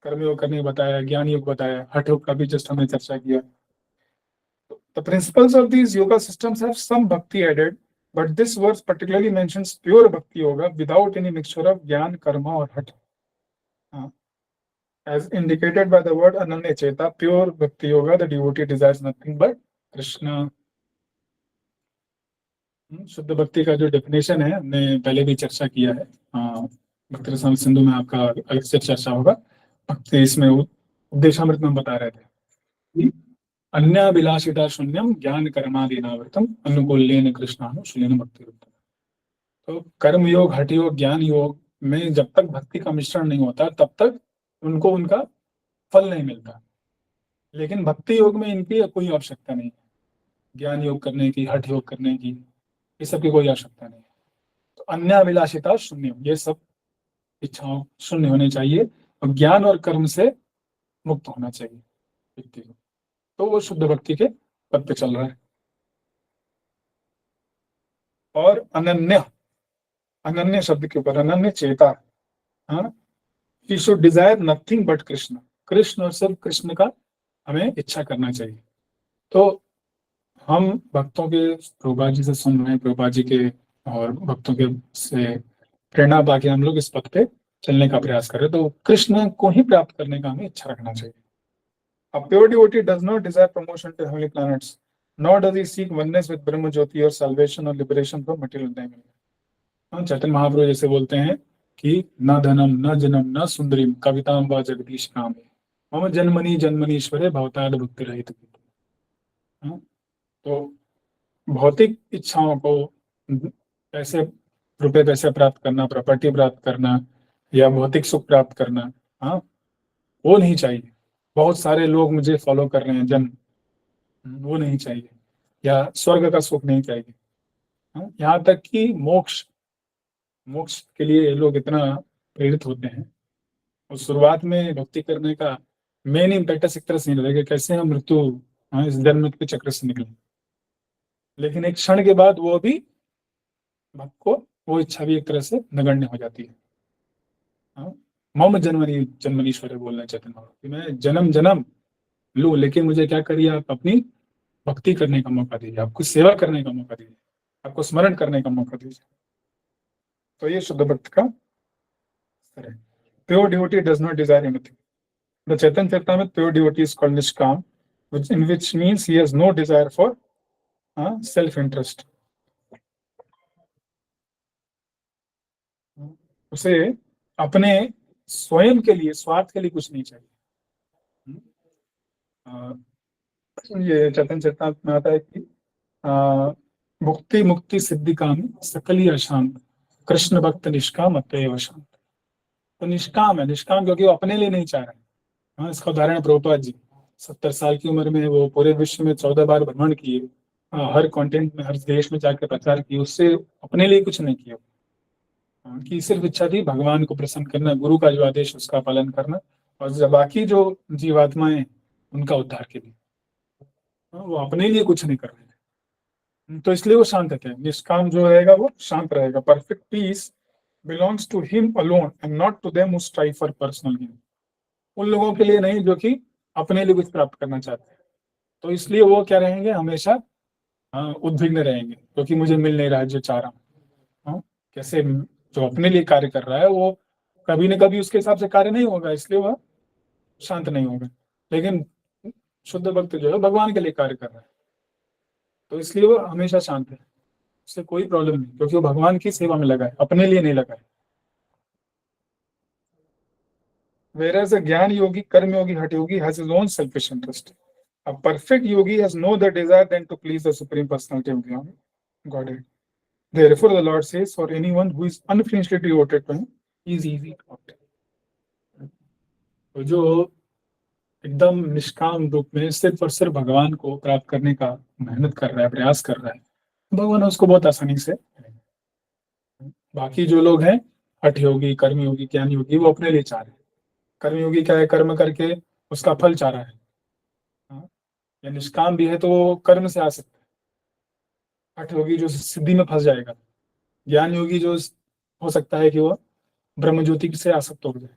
कर्म योग करने बताया, ज्ञान योग बताया, हठ योग का भी जस्ट हमने चर्चा किया। The principles of these yoga systems have some bhakti added, but this verse particularly mentions pure bhakti yoga without any mixture of jnana, karma or hatha. As indicated by the word ananya cheta, pure bhakti yoga, the devotee desires nothing but Krishna. शुद्ध भक्ति का जो definition है हमने पहले भी चर्चा किया है, भक्ति रसायन सिंधु में आपका अलग से चर्चा होगा। भक्ति इसमें उपदेशामृत में बता रहे थे, अन्याभिलाषिता शून्यम ज्ञान कर्मादीनावृतम अनुकूल्येन कृष्णानुशीलेन भक्ति। तो कर्म योग, हठ योग, ज्ञान योग में जब तक भक्ति का मिश्रण नहीं होता तब तक उनको उनका फल नहीं मिलता। लेकिन भक्ति योग में इनकी कोई आवश्यकता नहीं है, ज्ञान योग करने की, हठ योग करने की, ये सब की कोई आवश्यकता नहीं है। तो अन्याभिलाषिता शून्यम, ये सब इच्छाओं शून्य होने चाहिए और ज्ञान और कर्म से मुक्त होना चाहिए व्यक्ति को, तो वो शुद्ध भक्ति के पद पे चल रहा है। और अनन्य, अनन्य शब्द के ऊपर अनन्य चेता, he should desire nothing but Krishna, Krishna और सब कृष्ण का हमें इच्छा करना चाहिए। तो हम भक्तों के प्रभुपाद जी से सुन रहे हैं, प्रभुपाद जी के और भक्तों के से प्रेरणा पाके हम लोग इस पथ पे चलने का प्रयास करें, तो कृष्ण को ही प्राप्त करने का हमें इच्छा रखना चाहिए। A pure devotee does not desire promotion to heavenly planets, nor does he seek oneness with Brahma Jyoti or salvation or liberation from material environment. Chaitanya Mahaprabhu जैसे बोलते हैं कि न धनम, न जनम, न सुंदरीम, कविताम व जगदीश काम, मम जन्मनि जन्मनीश्वरे भवताद भक्ति रहित। तो भौतिक इच्छाओं को, पैसे, रुपए पैसे प्राप्त करना, प्रॉपर्टी प्राप्त करना या भौतिक सुख प्राप्त करना, वो नहीं चाहिए। बहुत सारे लोग मुझे फॉलो कर रहे हैं जन, वो नहीं चाहिए। या स्वर्ग का सुख नहीं चाहिए। यहाँ तक कि मोक्ष, मोक्ष के लिए ये लोग इतना प्रेरित होते हैं। और शुरुआत में भक्ति करने का मेन इम्पेक्टस एक तरह से नहीं रहेगा कैसे हम मृत्यु, इस जन्म के चक्र से निकले, लेकिन एक क्षण के बाद वो भी भक्त को वो इच्छा भी एक तरह से नगण्य हो जाती है। हाँ, मम जन्मनी जन्मनीश्वर बोलना चैतन्य महाप्रभु कि मैं जन्म जन्म लूं, लेकिन मुझे क्या करिए, आप अपनी भक्ति करने का मौका दीजिए, आपको सेवा करने का मौका दीजिए, आपको स्मरण करने का मौका दीजिए। तो ये शुद्ध भक्त का स्तर है। Pure devotee does not Dzire anything. The Chaitanya Charitamrita pure devotee is called निष्काम, in which means he has no desire for self interest. उसे अपने स्वयं के लिए, स्वार्थ के लिए कुछ नहीं चाहिए। ये चैतन्य चरितामृत में आता है कि मुक्ति मुक्ति सिद्धि काम सकली अशांत, कृष्ण भक्त निष्काम अतएव शांत। तो निष्काम है, निष्काम क्योंकि वो अपने लिए नहीं चाह रहे। इसका उदाहरण है प्रभुपाद जी। 70 साल की उम्र में वो पूरे विश्व में 14 बार भ्रमण किए, हर कॉन्टिनेंट में, हर देश में जाकर प्रचार किए, उससे अपने लिए कुछ नहीं किया। उनकी सिर्फ इच्छा थी भगवान को प्रसन्न करना, गुरु का जो आदेश उसका पालन करना, और जब बाकी जो जीवात्माएं उनका उद्धार के लिए, वो अपने लिए कुछ नहीं कर रहे थे। तो इसलिए वो शांत थे। निष्काम जो रहेगा वो शांत रहेगा। Perfect peace belongs to him alone and not to them who strive for personal gain. उन लोगों के लिए नहीं जो कि अपने लिए कुछ प्राप्त करना चाहते हैं। तो इसलिए वो क्या रहेंगे, हमेशा उद्विग्न रहेंगे, क्योंकि मुझे मिल नहीं रहा है जो चाह रहा हूँ। कैसे जो अपने लिए कार्य कर रहा है वो कभी न कभी उसके हिसाब से कार्य नहीं होगा, इसलिए वह शांत नहीं होगा। लेकिन शुद्ध भक्त जो है भगवान के लिए कार्य कर रहा है, तो इसलिए वो हमेशा शांत है, उससे कोई प्रॉब्लम नहीं, क्योंकि वो भगवान की सेवा में लगा है, अपने लिए नहीं लगा है। Whereas a ज्ञान योगी, कर्म योगी, हठ योगी has his own selfish interest. A perfect yogi has no other desire than to please the supreme personality of Godhead. Therefore, the Lord says, for anyone who is unflinchingly devoted to him, he is easy to obtain. तो जो एकदम निष्काम रूप में सिर्फ और सिर्फ भगवान को प्राप्त करने का मेहनत कर रहा है, प्रयास कर रहा है, भगवान उसको बहुत आसानी से। बाकी जो लोग हैं हठ योगी, कर्म योगी, ज्ञान योगी, वो अपने लिए चाह रहे हैं। कर्मयोगी क्या है, कर्म करके उसका फल चाह रहा है। या निष्काम भी है तो वो कर्म से आ सकता है। हठ योगी जो सिद्धि में फंस जाएगा। ज्ञान योगी जो हो सकता है कि वो ब्रह्म ज्योति से आसक्त हो जाए।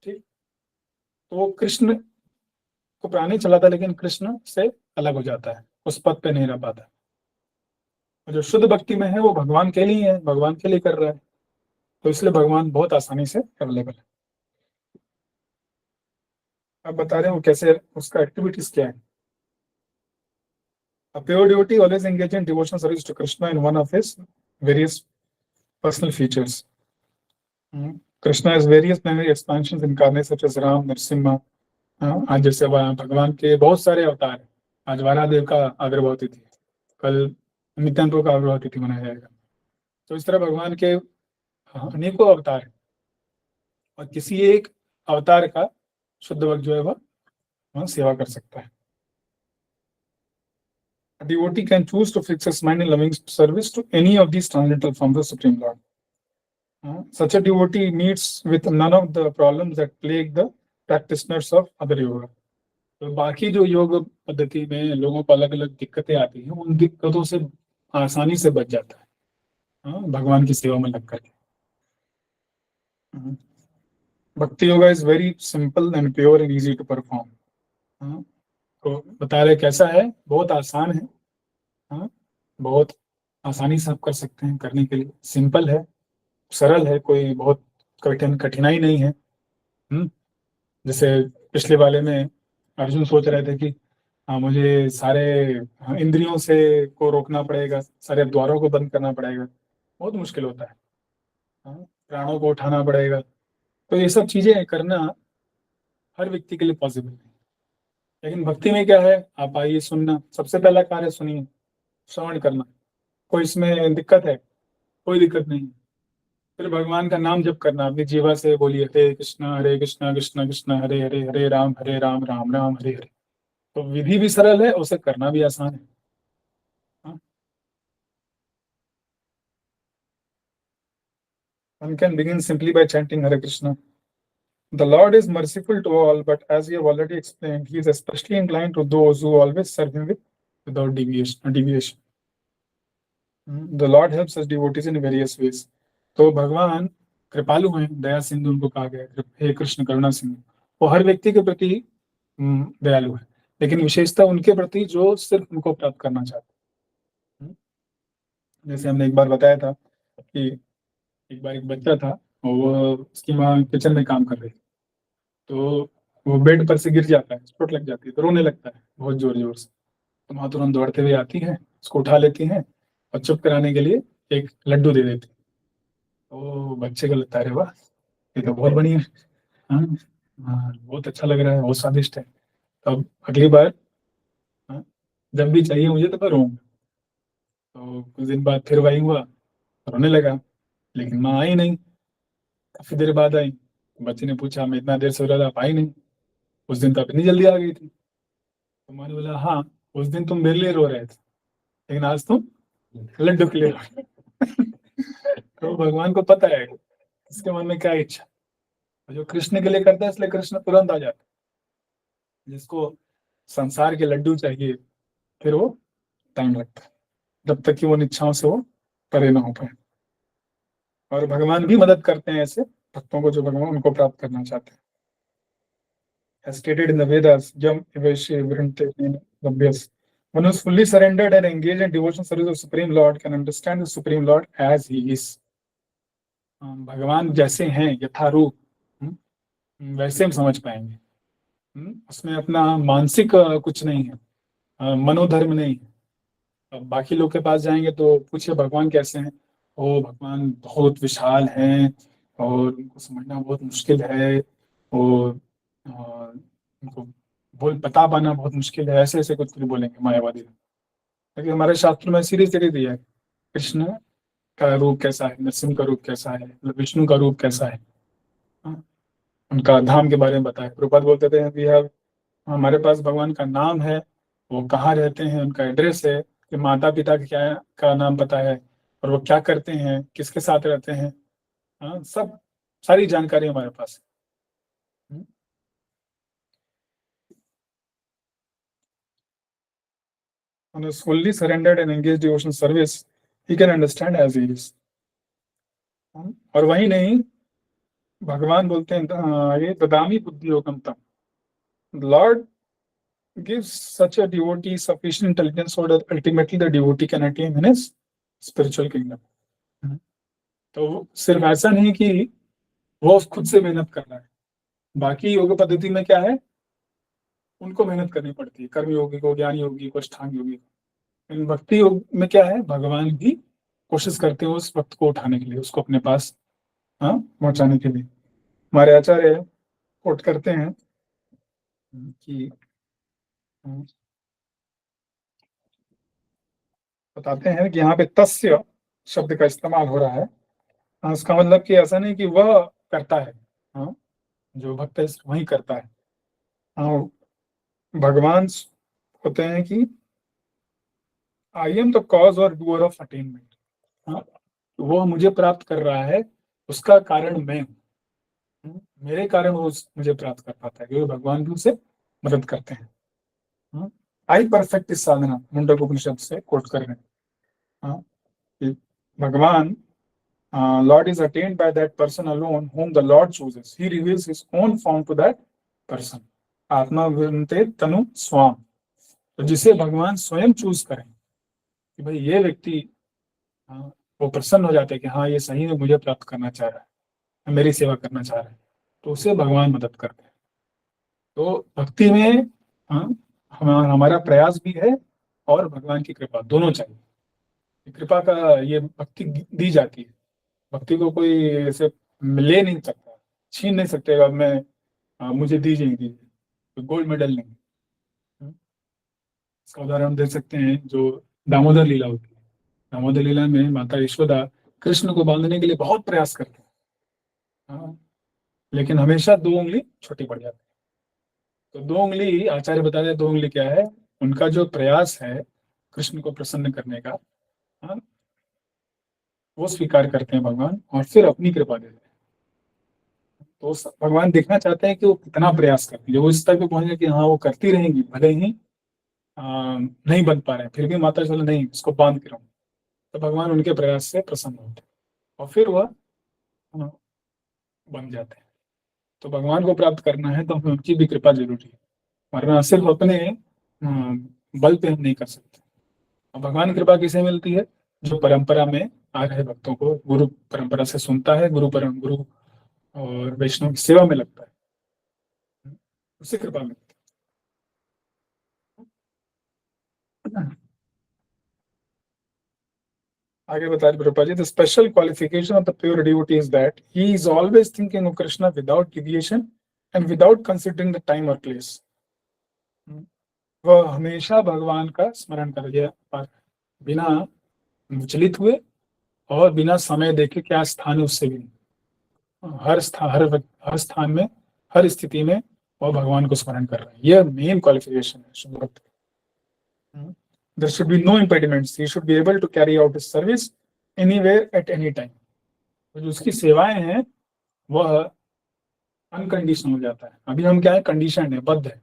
ठीक, तो वो कृष्ण को प्राणी चलाता है, लेकिन कृष्ण से अलग हो जाता है, उस पद पे नहीं रह पाता। और जो शुद्ध भक्ति में है वो भगवान के लिए है, भगवान के लिए कर रहा है, तो इसलिए भगवान बहुत आसानी से अवेलेबल है। अब बता रहे हो कैसे उसका एक्टिविटीज क्या है। A pure devotee always engages in devotional service to Krishna in one of his various personal features. Krishna has various primary expansions incarnated such as Ram, Nrsimha. आज जैसे भगवान के बहुत सारे अवतार हैं। आज वारादेव का आविर्भाव तिथि, कल नित्यानंद का आविर्भाव तिथि मनाया जाएगा। तो इस तरह भगवान के अनेकों अवतार हैं, और किसी एक अवतार का शुद्ध भक्त जो है वह सेवा कर सकता है। A devotee can choose to fix his mind in loving service to any of these transcendental forms of Supreme Lord. Such a devotee meets with none of the problems that plague the practitioners of other yoga. तो बाकी जो योग पद्धति में लोगों को अलग अलग दिक्कतें आती हैं, उन दिक्कतों से आसानी से बच जाता है भगवान की सेवा में लग करके। Bhakti yoga is very simple and pure and easy to perform. तो बता रहे कैसा है, बहुत आसान है, बहुत आसानी से आप कर सकते हैं करने के लिए। सिंपल है, सरल है, कोई बहुत कठिनाई नहीं है। जैसे पिछले वाले में अर्जुन सोच रहे थे कि मुझे सारे इंद्रियों से को रोकना पड़ेगा, सारे द्वारों को बंद करना पड़ेगा, बहुत मुश्किल होता है, प्राणों को उठाना पड़ेगा। तो ये सब चीजें करना हर व्यक्ति के लिए पॉसिबल नहीं। लेकिन भक्ति में क्या है, आप आइए सुनना, सबसे पहला कार्य सुनिए, श्रवण करना। कोई इसमें दिक्कत है? कोई दिक्कत नहीं। फिर भगवान का नाम जप करना, अपनी जीवा से बोलिए हरे कृष्णा कृष्णा कृष्णा हरे हरे, हरे राम राम राम हरे हरे। तो विधि भी सरल है, उसे करना भी आसान है। One can begin simply by chanting Hare Krishna. The Lord is merciful to all, but as we have already explained, He is especially inclined to those who always serve Him without deviation. The Lord helps us devotees in various ways. तो भगवान कृपालु हैं, दया सिंधु उनको कहा गया, हे कृष्ण करुणा सिंधु। वो हर व्यक्ति के प्रति दयालु है, लेकिन विशेषता उनके प्रति जो सिर्फ उनको प्राप्त करना चाहते हैं। जैसे हमने एक बार बताया था कि एक बार एक बच्चा था, वो उसकी माँ किचन में काम कर रही, तो वो बेड पर से गिर जाता है, चोट लग जाती है, तो रोने लगता है बहुत जोर जोर से। तो माँ तुरंत दौड़ते हुए आती है, उसको उठा लेती हैं और चुप कराने के लिए एक लड्डू दे देती। तो बच्चे को लगता है अरे वाह, ये तो बहुत बढ़िया है, हाँ हाँ, बहुत अच्छा लग रहा है, बहुत स्वादिष्ट है। तब अगली बार जब भी चाहिए मुझे तो मैं रोऊंगा। तो कुछ दिन बाद फिर वही हुआ, रोने लगा, लेकिन माँ आई नहीं। काफी देर बाद आई, बच्चे ने पूछा मैं इतना देर से हो रहा था, आप आई नहीं, उस दिन तो इतनी जल्दी आ गई थी। तो मैंने बोला हाँ, उस दिन तुम मेरे लिए रो रहे थे, लेकिन आज तुम लड्डू के लिए रो रहे हो। तो भगवान को पता है इसके मन में क्या इच्छा, जो कृष्ण के लिए करता है इसलिए कृष्ण तुरंत आ जाता है। जिसको संसार के लड्डू चाहिए फिर वो टाइम लगता है, जब तक कि वो इच्छाओं से वो परे ना हो पाए। और भगवान भी मदद करते हैं ऐसे भक्तों को जो भगवान उनको प्राप्त करना चाहते हैं। As stated in the Vedas, Yam Iveshe Vrinte Labhyas. One who is fully surrendered and engaged in devotion service of Supreme Lord can understand the Supreme Lord as he is. भगवान जैसे हैं यथारूप वैसे हम समझ पाएंगे। उसमें अपना मानसिक कुछ नहीं है, मनोधर्म नहीं है। अब बाकी लोग के पास जाएंगे तो पूछे भगवान कैसे हैं, ओ भगवान बहुत विशाल हैं और उनको समझना बहुत मुश्किल है, और उनको बता पाना बहुत मुश्किल है, ऐसे ऐसे कुछ बोलेंगे मायावादी। लेकिन हमारे शास्त्र में सीधे सीधे दिया है कृष्ण का रूप कैसा है, नरसिंह का रूप कैसा है, विष्णु का रूप कैसा है, उनका धाम के बारे में बताया। प्रभुपाद बोलते थे वी हैव, हमारे पास भगवान का नाम है, वो कहाँ रहते हैं, उनका एड्रेस है, कि माता पिता का नाम पता है, और वो क्या करते हैं, किसके साथ रहते हैं, सब सारी जानकारी हमारे पास है। One is fully surrendered and engaged devotional service, he can understand as he is. और वही नहीं, भगवान बोलते हैं ये ददामी बुद्धियोगम तम, Lord gives such a devotee sufficient intelligence so that ultimately the devotee can attain in his spiritual kingdom. तो सिर्फ ऐसा नहीं कि वो खुद से मेहनत कर रहा है, बाकी योग पद्धति में क्या है, उनको मेहनत करनी पड़ती है, कर्म योगी को, ज्ञान योगी को, अष्टांग योगी को। इन भक्ति योग में क्या है, भगवान भी कोशिश करते हैं उस भक्त को उठाने के लिए, उसको अपने पास पहुंचाने के लिए। हमारे आचार्य कोट करते हैं कि बताते हैं कि यहाँ पे तस्य शब्द का इस्तेमाल हो रहा है। उसका मतलब कि ऐसा नहीं कि वह करता है, जो भक्त है वही करता है। भगवान होते हैं कि आई एम द कॉज और डूअर ऑफ अटेनमेंट, वो मुझे प्राप्त कर रहा है, उसका कारण मैं हूँ, मेरे कारण वो मुझे प्राप्त कर पाता है, क्योंकि भगवान भी उसे मदद करते हैं। आई परफेक्ट इस साधना मुंडक उपनिषद से कोट कर रहे हैं। भगवान Lord is attained by that person alone whom the Lord chooses. He reveals his own form to that person. आत्मा विनते तनु स्वाम, तो जिसे भगवान स्वयं चूज करें कि भाई ये व्यक्ति वो प्रसन्न हो जाते हैं कि हाँ ये सही में मुझे प्राप्त करना चाह रहा है, मेरी सेवा करना चाह रहा है, तो उसे भगवान मदद करते हैं। तो भक्ति में हमारा प्रयास भी है और भगवान की कृपा दोनों चाहिए। कृपा का ये भक्ति दी जाती है, भक्ति को कोई ऐसे ले नहीं सकता, छीन नहीं सकते, अब मैं मुझे दीजिए तो गोल्ड मेडल नहीं। इसका उदाहरण दे सकते हैं जो दामोदर लीला होती है। दामोदर लीला में माता यशोदा कृष्ण को बांधने के लिए बहुत प्रयास करते हैं, लेकिन हमेशा 2 उंगली छोटी पड़ जाती है। तो 2 उंगली, आचार्य बताते हैं 2 उंगली क्या है, उनका जो प्रयास है कृष्ण को प्रसन्न करने का, वो स्वीकार करते हैं भगवान और फिर अपनी कृपा देते हैं। तो भगवान देखना चाहते हैं कि वो कितना प्रयास करती है, वो इस तक भी पहुंचे कि हाँ वो करती रहेंगी, भले ही नहीं बन पा रहे हैं, फिर भी माता चलो नहीं उसको बांध के रहो, तो भगवान उनके प्रयास से प्रसन्न होते हैं और फिर वह बन जाते हैं। तो भगवान को प्राप्त करना है तो हमें उनकी भी कृपा जरूरी है, वरना सिर्फ अपने बल पे हम नहीं कर सकते। और भगवान की कृपा किसे मिलती है? जो परंपरा में आ रहे भक्तों को गुरु परंपरा से सुनता है, गुरु और वैष्णव की सेवा में लगता है, उससे कृपा मिलती है। आगे बता रहे Prabhupada ji, the special qualification of the pure devotee is that he is always thinking of Krishna without deviation and without considering the time और प्लेस। वह हमेशा भगवान का स्मरण कर लिया पर बिना विचलित हुए और बिना समय देखे क्या स्थान है उससे भी नहीं। हर स्थान में, हर स्थिति में वह भगवान को स्मरण कर रहे हैं। यह मेन क्वालिफिकेशन है शुद्ध भक्त। There should be no impediments. He should be able to carry out his service anywhere at any time. तो जो उसकी सेवाएं हैं वह अनकंडीशनल हो जाता है। अभी हम क्या है, कंडीशन है, बद्ध है।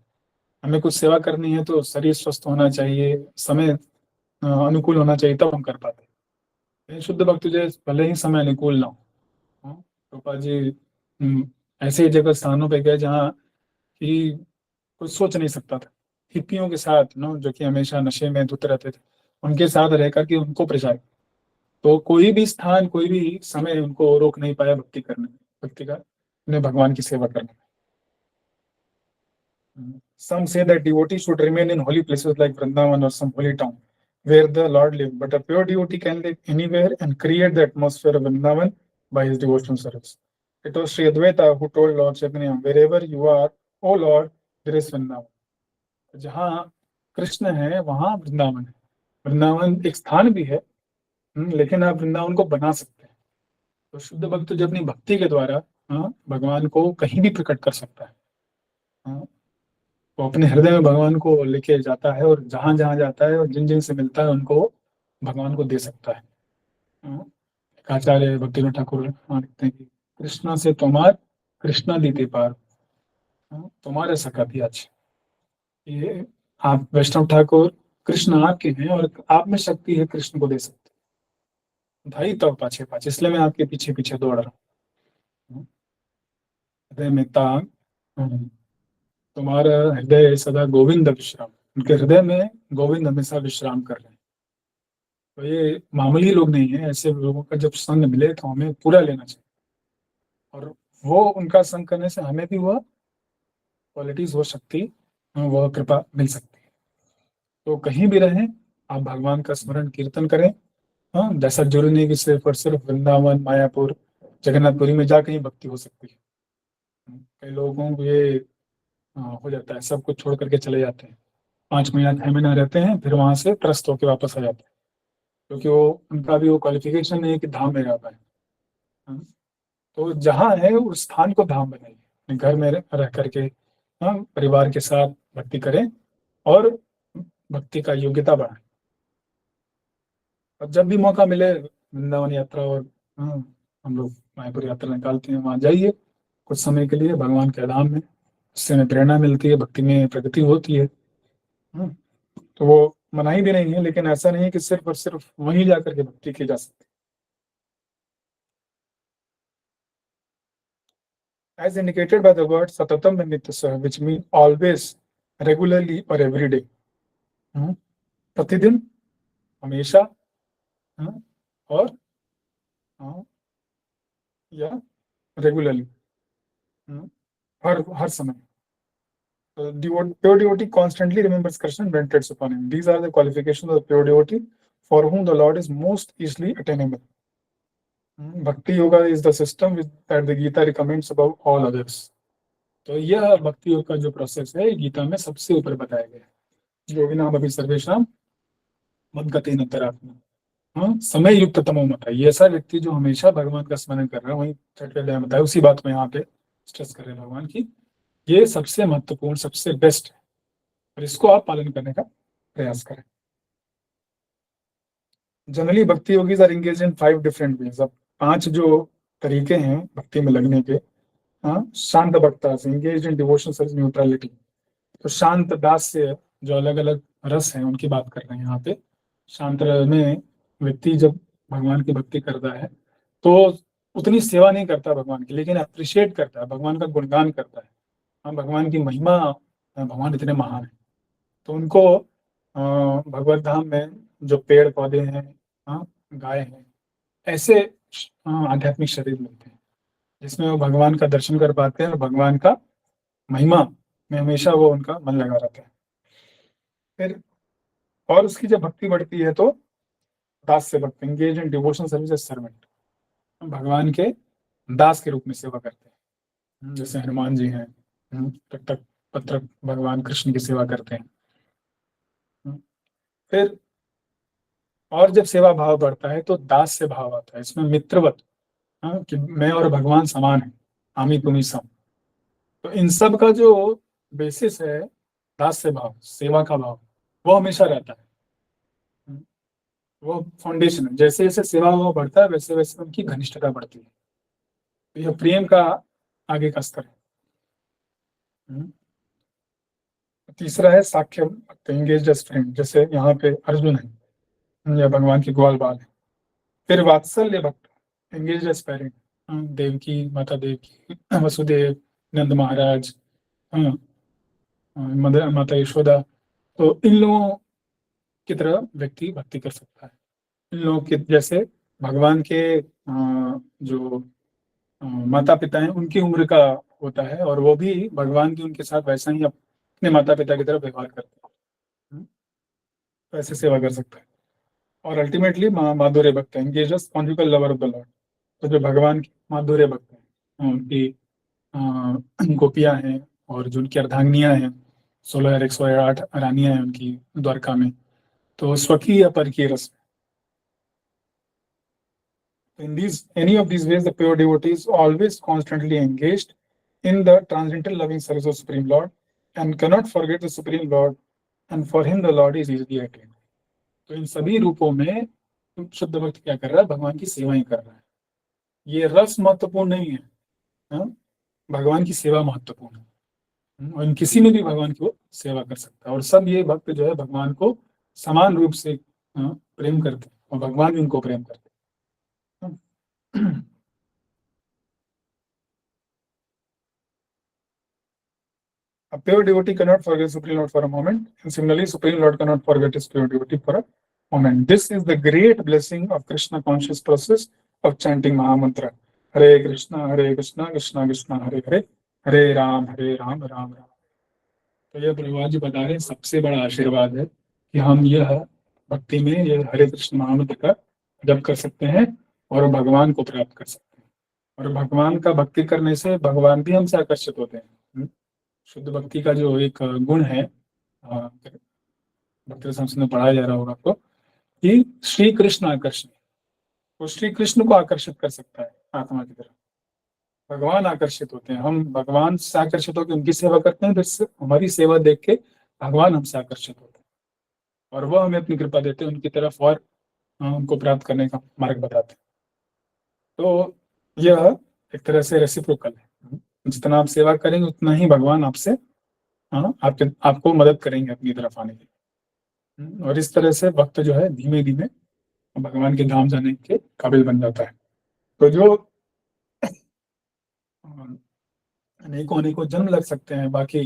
हमें कुछ सेवा करनी है तो शरीर स्वस्थ होना चाहिए, समय अनुकूल होना चाहिए, तब हम कर पाते हैं। शुद्ध भक्त जो भले ही समय अनुकूल ना हो। रूपा जी ऐसे ही जगह स्थानों पे गए जहाँ कि कुछ सोच नहीं सकता था, हिप्पियों के साथ जो कि हमेशा नशे में धुत रहते थे, उनके साथ रह करके उनको प्रचार। तो कोई भी स्थान, कोई भी समय उनको रोक नहीं पाया भक्ति करने में, भक्ति का, उन्हें भगवान की सेवा करने में। Some say that devotees should remain in holy places like Vrindavan or some holy town where the Lord lived, but a pure devotee can live anywhere and create the atmosphere of Vrindavan by his devotional service. It was Sri Advaita who told Lord Chaitanya, wherever you are, O Lord, there is Vrindavan. जहाँ कृष्ण है वहां वृंदावन है। वृंदावन एक स्थान भी है, लेकिन आप वृंदावन को बना सकते हैं। तो शुद्ध भक्त जो अपनी भक्ति के द्वारा भगवान को कहीं भी प्रकट कर सकता है। वो अपने हृदय में भगवान को लेके जाता है और जहां जहां जाता है और जिन जिन से मिलता है उनको भगवान को दे सकता है। आचार्य भक्ति ठाकुर लिखते हैं कि कृष्णा से तुम्हार कृष्णा दीते पार, तुम्हारे सका भी आज। ये आप वैष्णव ठाकुर कृष्ण आपके हैं और आप में शक्ति है, कृष्ण को दे सकते। धाई तो पाछे पाछे, इसलिए मैं आपके पीछे पीछे दौड़ रहा हूँ। हृदय में तांग तुम्हारा हृदय सदा गोविंद विश्राम, उनके हृदय में गोविंद हमेशा विश्राम कर रहे हैं। तो ये मामूली लोग नहीं है, ऐसे लोगों का जब संग मिले तो हमें पूरा लेना चाहिए और वो उनका संग करने से हमें भी वह क्वालिटीज, वो शक्ति, वह कृपा मिल सकती है। तो कहीं भी रहें आप भगवान का स्मरण कीर्तन करें। जैसा जरूरी नहीं कि सिर्फ और सिर्फ वृंदावन, मायापुर, जगन्नाथपुरी में जाकर ही भक्ति हो सकती है। कई लोगों को ये हो जाता है, सब कुछ छोड़ करके चले जाते हैं, 5 महीना 6 महीना रहते हैं, फिर वहां से त्रस्त होकर वापस आ जाते हैं, क्योंकि वो उनका भी वो क्वालिफिकेशन नहीं है कि धाम में रह पाए। तो जहाँ है उस स्थान को धाम बनाइए, अपने घर में रह करके परिवार के साथ भक्ति करें और भक्ति का योग्यता बढ़ाएं। और जब भी मौका मिले वृंदावन यात्रा और हम लोग मायापुर यात्रा निकालते हैं, वहां जाइए कुछ समय के लिए भगवान के धाम में, उससे हमें प्रेरणा मिलती है, भक्ति में प्रगति होती है। तो वो मनाही भी नहीं है, लेकिन ऐसा नहीं है कि सिर्फ और सिर्फ वहीं जाकर के भक्ति की जा सकती। As indicated by the word satatam nitya, which means always, regularly or every day, प्रतिदिन, हमेशा, और या रेगुलरली, हर समय। Pure devotee constantly remembers Krishna and meditates upon him. These are the qualifications of the pure devotee for whom the Lord is most easily attainable. Bhakti yoga is the system that the Gita recommends above all others. तो यह भक्ति योग का जो process है गीता में सबसे ऊपर बताया गया है। जो नाम अभी सर्वेशम मद्गतेन अंतरात्मा समय युक्त तमो मता, ये ऐसा व्यक्ति जो हमेशा भगवान का स्मरण कर रहा है, वही छठवें अध्याय में बताया, उसी बात में यहाँ पे स्ट्रेस कर रहे हैं भगवान की, ये सबसे महत्वपूर्ण, सबसे बेस्ट है और इसको आप पालन करने का प्रयास करें। Generally bhakti yogis are engage in 5 different ways. अब 5 जो तरीके हैं भक्ति में लगने के। हाँ, शांत भक्ता से engage in devotion service neutrality. तो शांत दास से जो अलग अलग रस हैं उनकी बात कर रहे हैं यहाँ पे। शांत में व्यक्ति जब भगवान की भक्ति करता है तो उतनी सेवा नहीं करता भगवान की, लेकिन अप्रिशिएट करता है, भगवान का गुणगान करता है। हाँ, भगवान की महिमा, भगवान इतने महान है। तो उनको भगवत धाम में जो पेड़ पौधे हैं, हाँ, गाय हैं, ऐसे आध्यात्मिक शरीर मिलते हैं जिसमें वो भगवान का दर्शन कर पाते हैं और भगवान का महिमा में हमेशा वो उनका मन लगा रहता है। फिर और उसकी जब भक्ति बढ़ती है तो दास से भक्त, engage in devotion service as servant, भगवान के दास के रूप में सेवा करते हैं। जैसे हनुमान जी हैं, तक तक पत्र भगवान कृष्ण की सेवा करते हैं। फिर और जब सेवा भाव बढ़ता है तो दास से भाव आता है, इसमें मित्रवत, कि मैं और भगवान समान है, आमी तुमी सम। तो इन सब का जो बेसिस है दास से भाव, सेवा का भाव, वो हमेशा रहता है। वो फाउंडेशन है। जैसे जैसे सेवा भाव बढ़ता है वैसे वैसे उनकी घनिष्ठता बढ़ती है। तो यह प्रेम का आगे का स्तर है। तीसरा है साख्य भक्त, एंगेज्ड एज फ्रेंड, जैसे यहाँ पे अर्जुन है या भगवान की ग्वाल बाल है। फिर वात्सल्य भक्त, एंगेज्ड एज पेरेंट, देवकी माता, देवकी, वसुदेव, नंद महाराज, माता यशोदा। तो इन लोगों की तरह व्यक्ति भक्ति कर सकता है। इन लोगों के जैसे भगवान के जो माता पिता हैं उनकी उम्र का होता है और वो भी भगवान की उनके साथ वैसा ही अपने माता पिता की तरह व्यवहार करते हैं, तो ऐसे सेवा कर सकता है। और अल्टीमेटली माधुर्य भक्त है, engage conjugal lover of the Lord. तो जो भगवान की माधुर्य भक्त हैं, उनकी गोपियां हैं और जो उनकी अर्धांगिनियां हैं, 16 108 रानियां हैं उनकी द्वारका में, तो स्वकीय या परकीय रस। In any of these ways, the pure devotee is always constantly engaged in the transcendental loving service of Supreme Lord and cannot forget the Supreme Lord, and for him the Lord is easily attained. तो इन सभी रूपों में शुद्ध भक्त क्या कर रहा है? भगवान की सेवा ही कर रहा है। ये रस महत्वपूर्ण नहीं है, भगवान की सेवा महत्वपूर्ण है। और किसी में भी भगवान की वो सेवा कर सकता है। और सब ये भक्त जो है भगवान को समान रूप से प्रेम करते हैं और भगवान भी उनको प्रेम करते हैं। A pure devotee cannot forget Supreme Lord for a moment, and similarly, Supreme Lord cannot forget his pure devotee for a moment. This is the great blessing of Krishna conscious process of chanting Mahamantra. Hare Krishna, Krishna Krishna, Hare Hare, Hare Ram, Ram Ram। तो यह प्रभुपाद जी बता रहे सबसे बड़ा आशीर्वाद है कि हम यह भक्ति में यह हरे कृष्ण महामंत्र का जप कर सकते हैं और भगवान को प्राप्त कर सकते हैं। और भगवान का भक्ति करने से भगवान भी हमसे आकर्षित होते हैं। शुद्ध भक्ति का जो एक गुण है, भक्ति संस्कृत में पढ़ाया जा रहा होगा आपको, कि श्री कृष्ण आकर्षण, वो श्री कृष्ण को आकर्षित कर सकता है आत्मा की तरफ। भगवान आकर्षित होते हैं, हम भगवान से आकर्षित होकर उनकी सेवा करते हैं, तो हमारी सेवा देख के भगवान हमसे आकर्षित होते हैं और वो हमें अपनी कृपा देते हैं उनकी तरफ और उनको प्राप्त करने का मार्ग बताते हैं। तो यह एक तरह से रेसिप्रोकल है, जितना आप सेवा करेंगे उतना ही भगवान आपसे आपको मदद करेंगे अपनी तरफ आने की। और इस तरह से भक्त जो है धीमे धीमे भगवान के धाम जाने के काबिल बन जाता है। तो जो अनेकों जन्म लग सकते हैं बाकी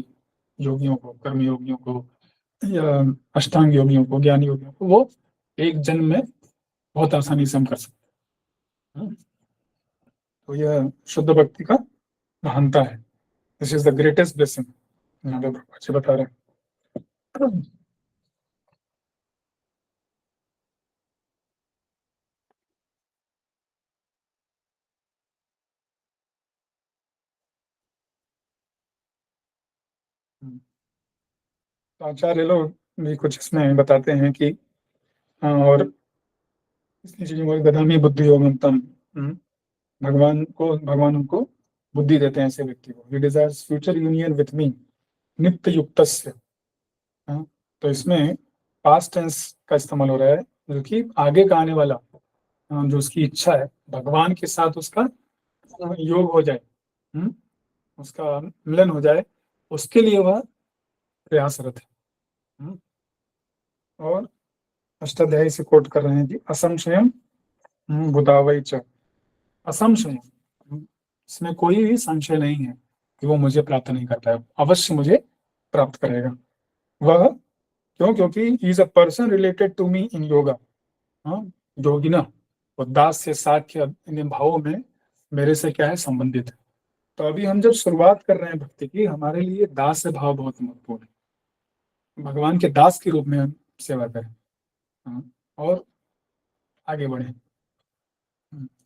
योगियों को, कर्म योगियों को या अष्टांग योगियों को, ज्ञान योगियों को, वो एक जन्म में बहुत आसानी से हम कर सकते हैं। तो यह शुद्ध भक्ति का महानता है। This is the greatest blessing, यहाँ पे प्रभुपाद बता रहे हैं। तो आचार्य लोग भी कुछ इसमें बताते हैं कि और गदामी बुद्धि योगंतम, भगवान उनको बुद्धि देते हैं ऐसे व्यक्ति को। He desires future union with me नित्य युक्तस्य। तो इसमें पास्ट टेंस का इस्तेमाल हो रहा है, जो कि आगे का आने वाला जो उसकी इच्छा है भगवान के साथ उसका योग हो जाए, उसका मिलन हो जाए, उसके लिए वह प्रयासरत है। और अष्टाध्यायी से कोट कर रहे हैं जी, असंशयम बुधावई च, असंशय, इसमें कोई भी संशय नहीं है कि वो मुझे प्राप्त नहीं करता है, अवश्य मुझे प्राप्त करेगा। वह क्यों? क्योंकि he is a person related to me in yoga. योगिना और दास से साख्य इन भावों में मेरे से क्या है, संबंधित है। तो अभी हम जब शुरुआत कर रहे हैं भक्ति की, हमारे लिए दास भाव बहुत महत्वपूर्ण है। भगवान के दास के रूप में हम सेवा करें और आगे बढ़े।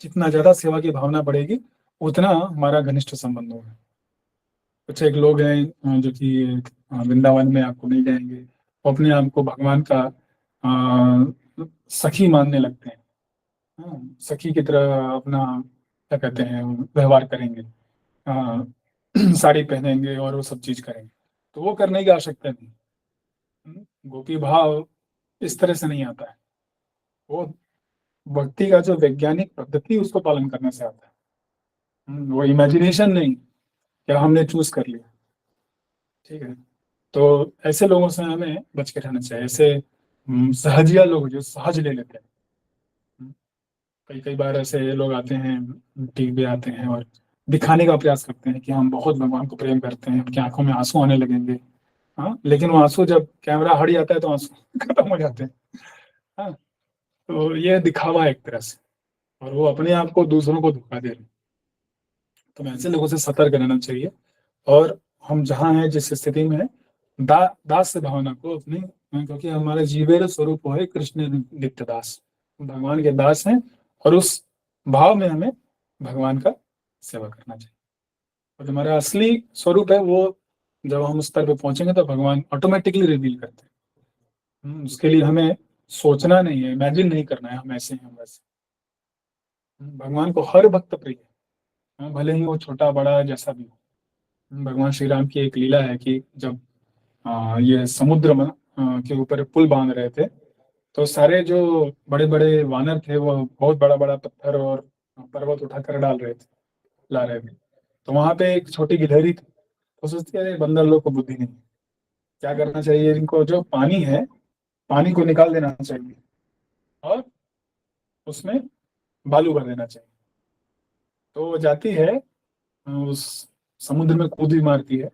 जितना ज्यादा सेवा की भावना बढ़ेगी उतना हमारा घनिष्ठ संबंध होगा। कुछ एक लोग हैं जो कि वृंदावन में आपको मिल जाएंगे, वो अपने आप को भगवान का सखी मानने लगते हैं। सखी की तरह अपना क्या कहते हैं व्यवहार करेंगे, साड़ी पहनेंगे और वो सब चीज करेंगे। तो वो करने की आवश्यकता नहीं। गोपी भाव इस तरह से नहीं आता है। वो भक्ति का जो वैज्ञानिक पद्धति उसको पालन करने से आता है। वो इमेजिनेशन नहीं, क्या हमने चूज कर लिया। ठीक है, तो ऐसे लोगों से हमें बच के रहना चाहिए। ऐसे सहजिया लोग जो सहज ले लेते हैं। कई कई बार ऐसे लोग आते हैं, टीवी पे आते हैं और दिखाने का प्रयास करते हैं कि हम बहुत भगवान को प्रेम करते हैं, उनकी आंखों में आंसू आने लगेंगे। हाँ, लेकिन वो आंसू जब कैमरा हट जाता है तो आंसू खत्म हो जाते हैं। हाँ, तो ये दिखावा है एक तरह से, और वो अपने आप को दूसरों को धोखा दे रहे हैं। तो ऐसे लोगों से सतर्क रहना चाहिए। और हम जहाँ हैं, जिस स्थिति में है, दास भावना को अपनी, क्योंकि हमारा जीवेर स्वरूप है कृष्ण नित्य दास, भगवान के दास हैं, और उस भाव में हमें भगवान का सेवा करना चाहिए। और हमारा असली स्वरूप है वो, जब हम उस स्तर पे पहुंचेंगे तो भगवान ऑटोमेटिकली रिवील करते हैं। उसके लिए हमें सोचना नहीं है, इमेजिन नहीं करना है हम ऐसे हैं हम वैसे। भगवान को हर भक्त प्रिय है, भले ही वो छोटा बड़ा जैसा भी हो। भगवान श्री राम की एक लीला है कि जब ये समुद्र के ऊपर पुल बांध रहे थे, तो सारे जो बड़े बड़े वानर थे वो बहुत बड़ा बड़ा पत्थर और पर्वत उठाकर डाल रहे थे, ला रहे थे। तो वहां पे एक छोटी गिलहरी थी, तो सोचती है बंदर लोग को बुद्धि नहीं, क्या करना चाहिए इनको, जो पानी है पानी को निकाल देना चाहिए और उसमें बालू भर देना चाहिए। तो वो जाती है, उस समुद्र में कूद भी मारती है,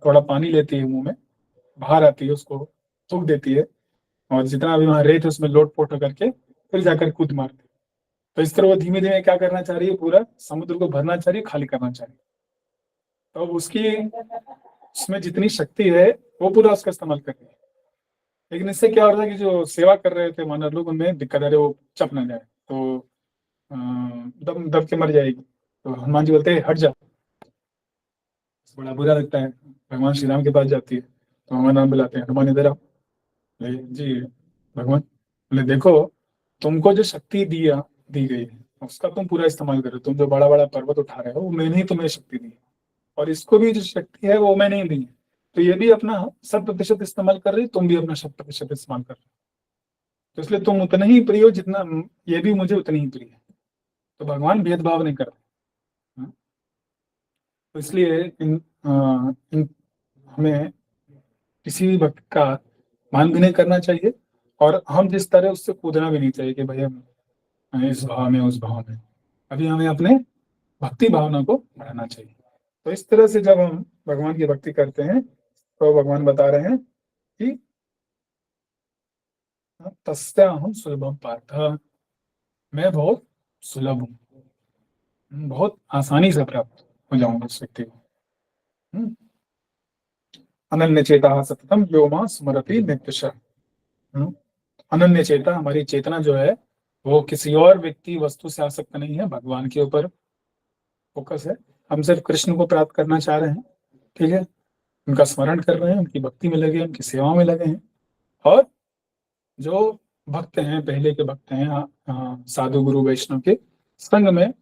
थोड़ा पानी लेती है मुंह में, बाहर आती है, उसको थूक देती है, और जितना भी वहां रेत है उसमें लोट पोट करके फिर जाकर कूद मारती है। तो इस तरह वो धीमे धीमे क्या करना चाह रही है, पूरा समुद्र को भरना चाह रही है, खाली करना चाह रही है। तो उसकी उसमें जितनी शक्ति है वो पूरा उसका इस्तेमाल कर रही है। लेकिन इससे क्या हो रहा है कि जो सेवा कर रहे थे मानव लोग, उनमें दिक्कत आ रही है, वो चप ना जाए, तो दम दब के मर जाएगी। तो हनुमान जी बोलते हैं हट जा। बड़ा बुरा लगता है। भगवान श्री राम के पास जाती है तो हनुमान नाम बुलाते हैं, हनुमान इधर आओ। जी भगवान, बोले देखो तुमको जो शक्ति दी गई है उसका तुम पूरा इस्तेमाल करो। तुम जो बड़ा बड़ा पर्वत उठा रहे हो वो मैंने ही तुम्हें शक्ति दी है, और इसको भी जो शक्ति है वो मैंने ही दी है। तो ये भी अपना 100% इस्तेमाल कर रही, तुम भी अपना 100% इस्तेमाल कर रहे हो। तो इसलिए तुम उतना ही प्रिय हो जितना ये भी मुझे उतनी ही प्रिय है। तो भगवान भेदभाव नहीं करते। हाँ? तो इसलिए इन हमें किसी भी भक्त का मान भी नहीं करना चाहिए, और हम जिस तरह उससे कूदना भी नहीं चाहिए कि भाई हम इस भाव में उस भाव में। अभी हमें अपने भक्ति भावना को बढ़ाना चाहिए। तो इस तरह से जब हम भगवान की भक्ति करते हैं तो भगवान बता रहे हैं कि तस्याहं सुलभम पार्थ, मैं बहुत सुलभ हूँ, बहुत आसानी से प्राप्त हो जाऊंगा उस व्यक्ति को। अनन्य चेता सततम यो मां स्मरति नित्यशः। अनन्य चेता, हमारी चेतना जो है वो किसी और व्यक्ति वस्तु से आसक्त नहीं है, भगवान के ऊपर फोकस है। हम सिर्फ कृष्ण को प्राप्त करना चाह रहे हैं। ठीक है, उनका स्मरण कर रहे हैं, उनकी भक्ति में लगे हैं, उनकी सेवा में लगे हैं। और जो भक्त हैं, पहले के भक्त हैं, साधु गुरु वैष्णव के संग में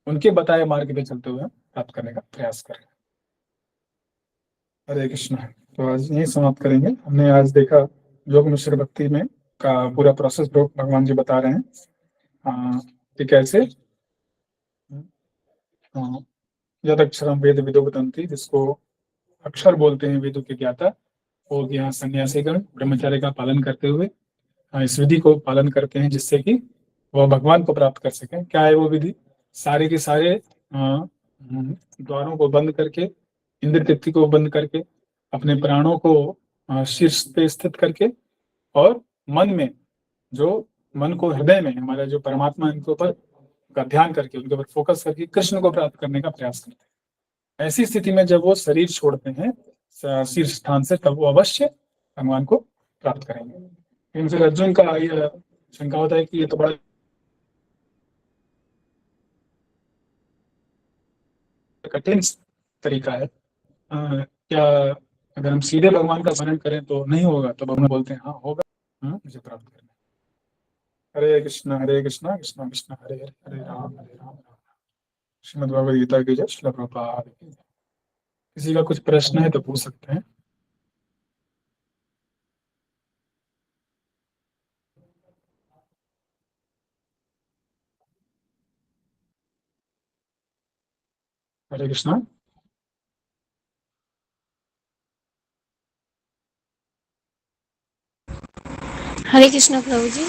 उनके बताए मार्ग पे चलते हुए प्राप्त करने का प्रयास करें। हरे कृष्ण। तो आज यही समाप्त करेंगे। हमने आज देखा योग मिश्र भक्ति में का पूरा प्रोसेस भगवान जी बता रहे हैं कि कैसे यद अक्षरम वेद विदो वदन्ति, जिसको अक्षर बोलते हैं वेदों के ज्ञाता, वो यहाँ सन्यासीगण ब्रह्मचर्य का पालन करते हुए इस विधि को पालन करते हैं, जिससे कि वह भगवान को प्राप्त कर सकें। क्या है वो विधि? सारे के सारे द्वारों को बंद करके, इंद्र तृप्ति को बंद करके, अपने प्राणों को शीर्ष पे स्थित करके, और मन में जो मन को हृदय में हमारा जो परमात्मा इनके ऊपर का ध्यान करके, उनके ऊपर फोकस करके कृष्ण को प्राप्त करने का प्रयास करते हैं। ऐसी स्थिति में जब वो शरीर छोड़ते हैं शीर्ष स्थान से, तब वो अवश्य भगवान को प्राप्त करेंगे। इनसे अर्जुन का ये शंका होता है कि ये तो बड़ा कठिन तरीका है, क्या अगर हम सीधे भगवान का स्मरण करें तो नहीं होगा? तब हम बोलते हैं हाँ होगा, मुझे प्राप्त करना। हरे कृष्णा कृष्णा कृष्णा हरे हरे, हरे राम राम। श्रीमद् भगवद गीता की जय। श्रील प्रभुपाद की जय। किसी का कुछ प्रश्न है तो पूछ सकते हैं। हरे कृष्णा। हरे कृष्ण प्रभु जी।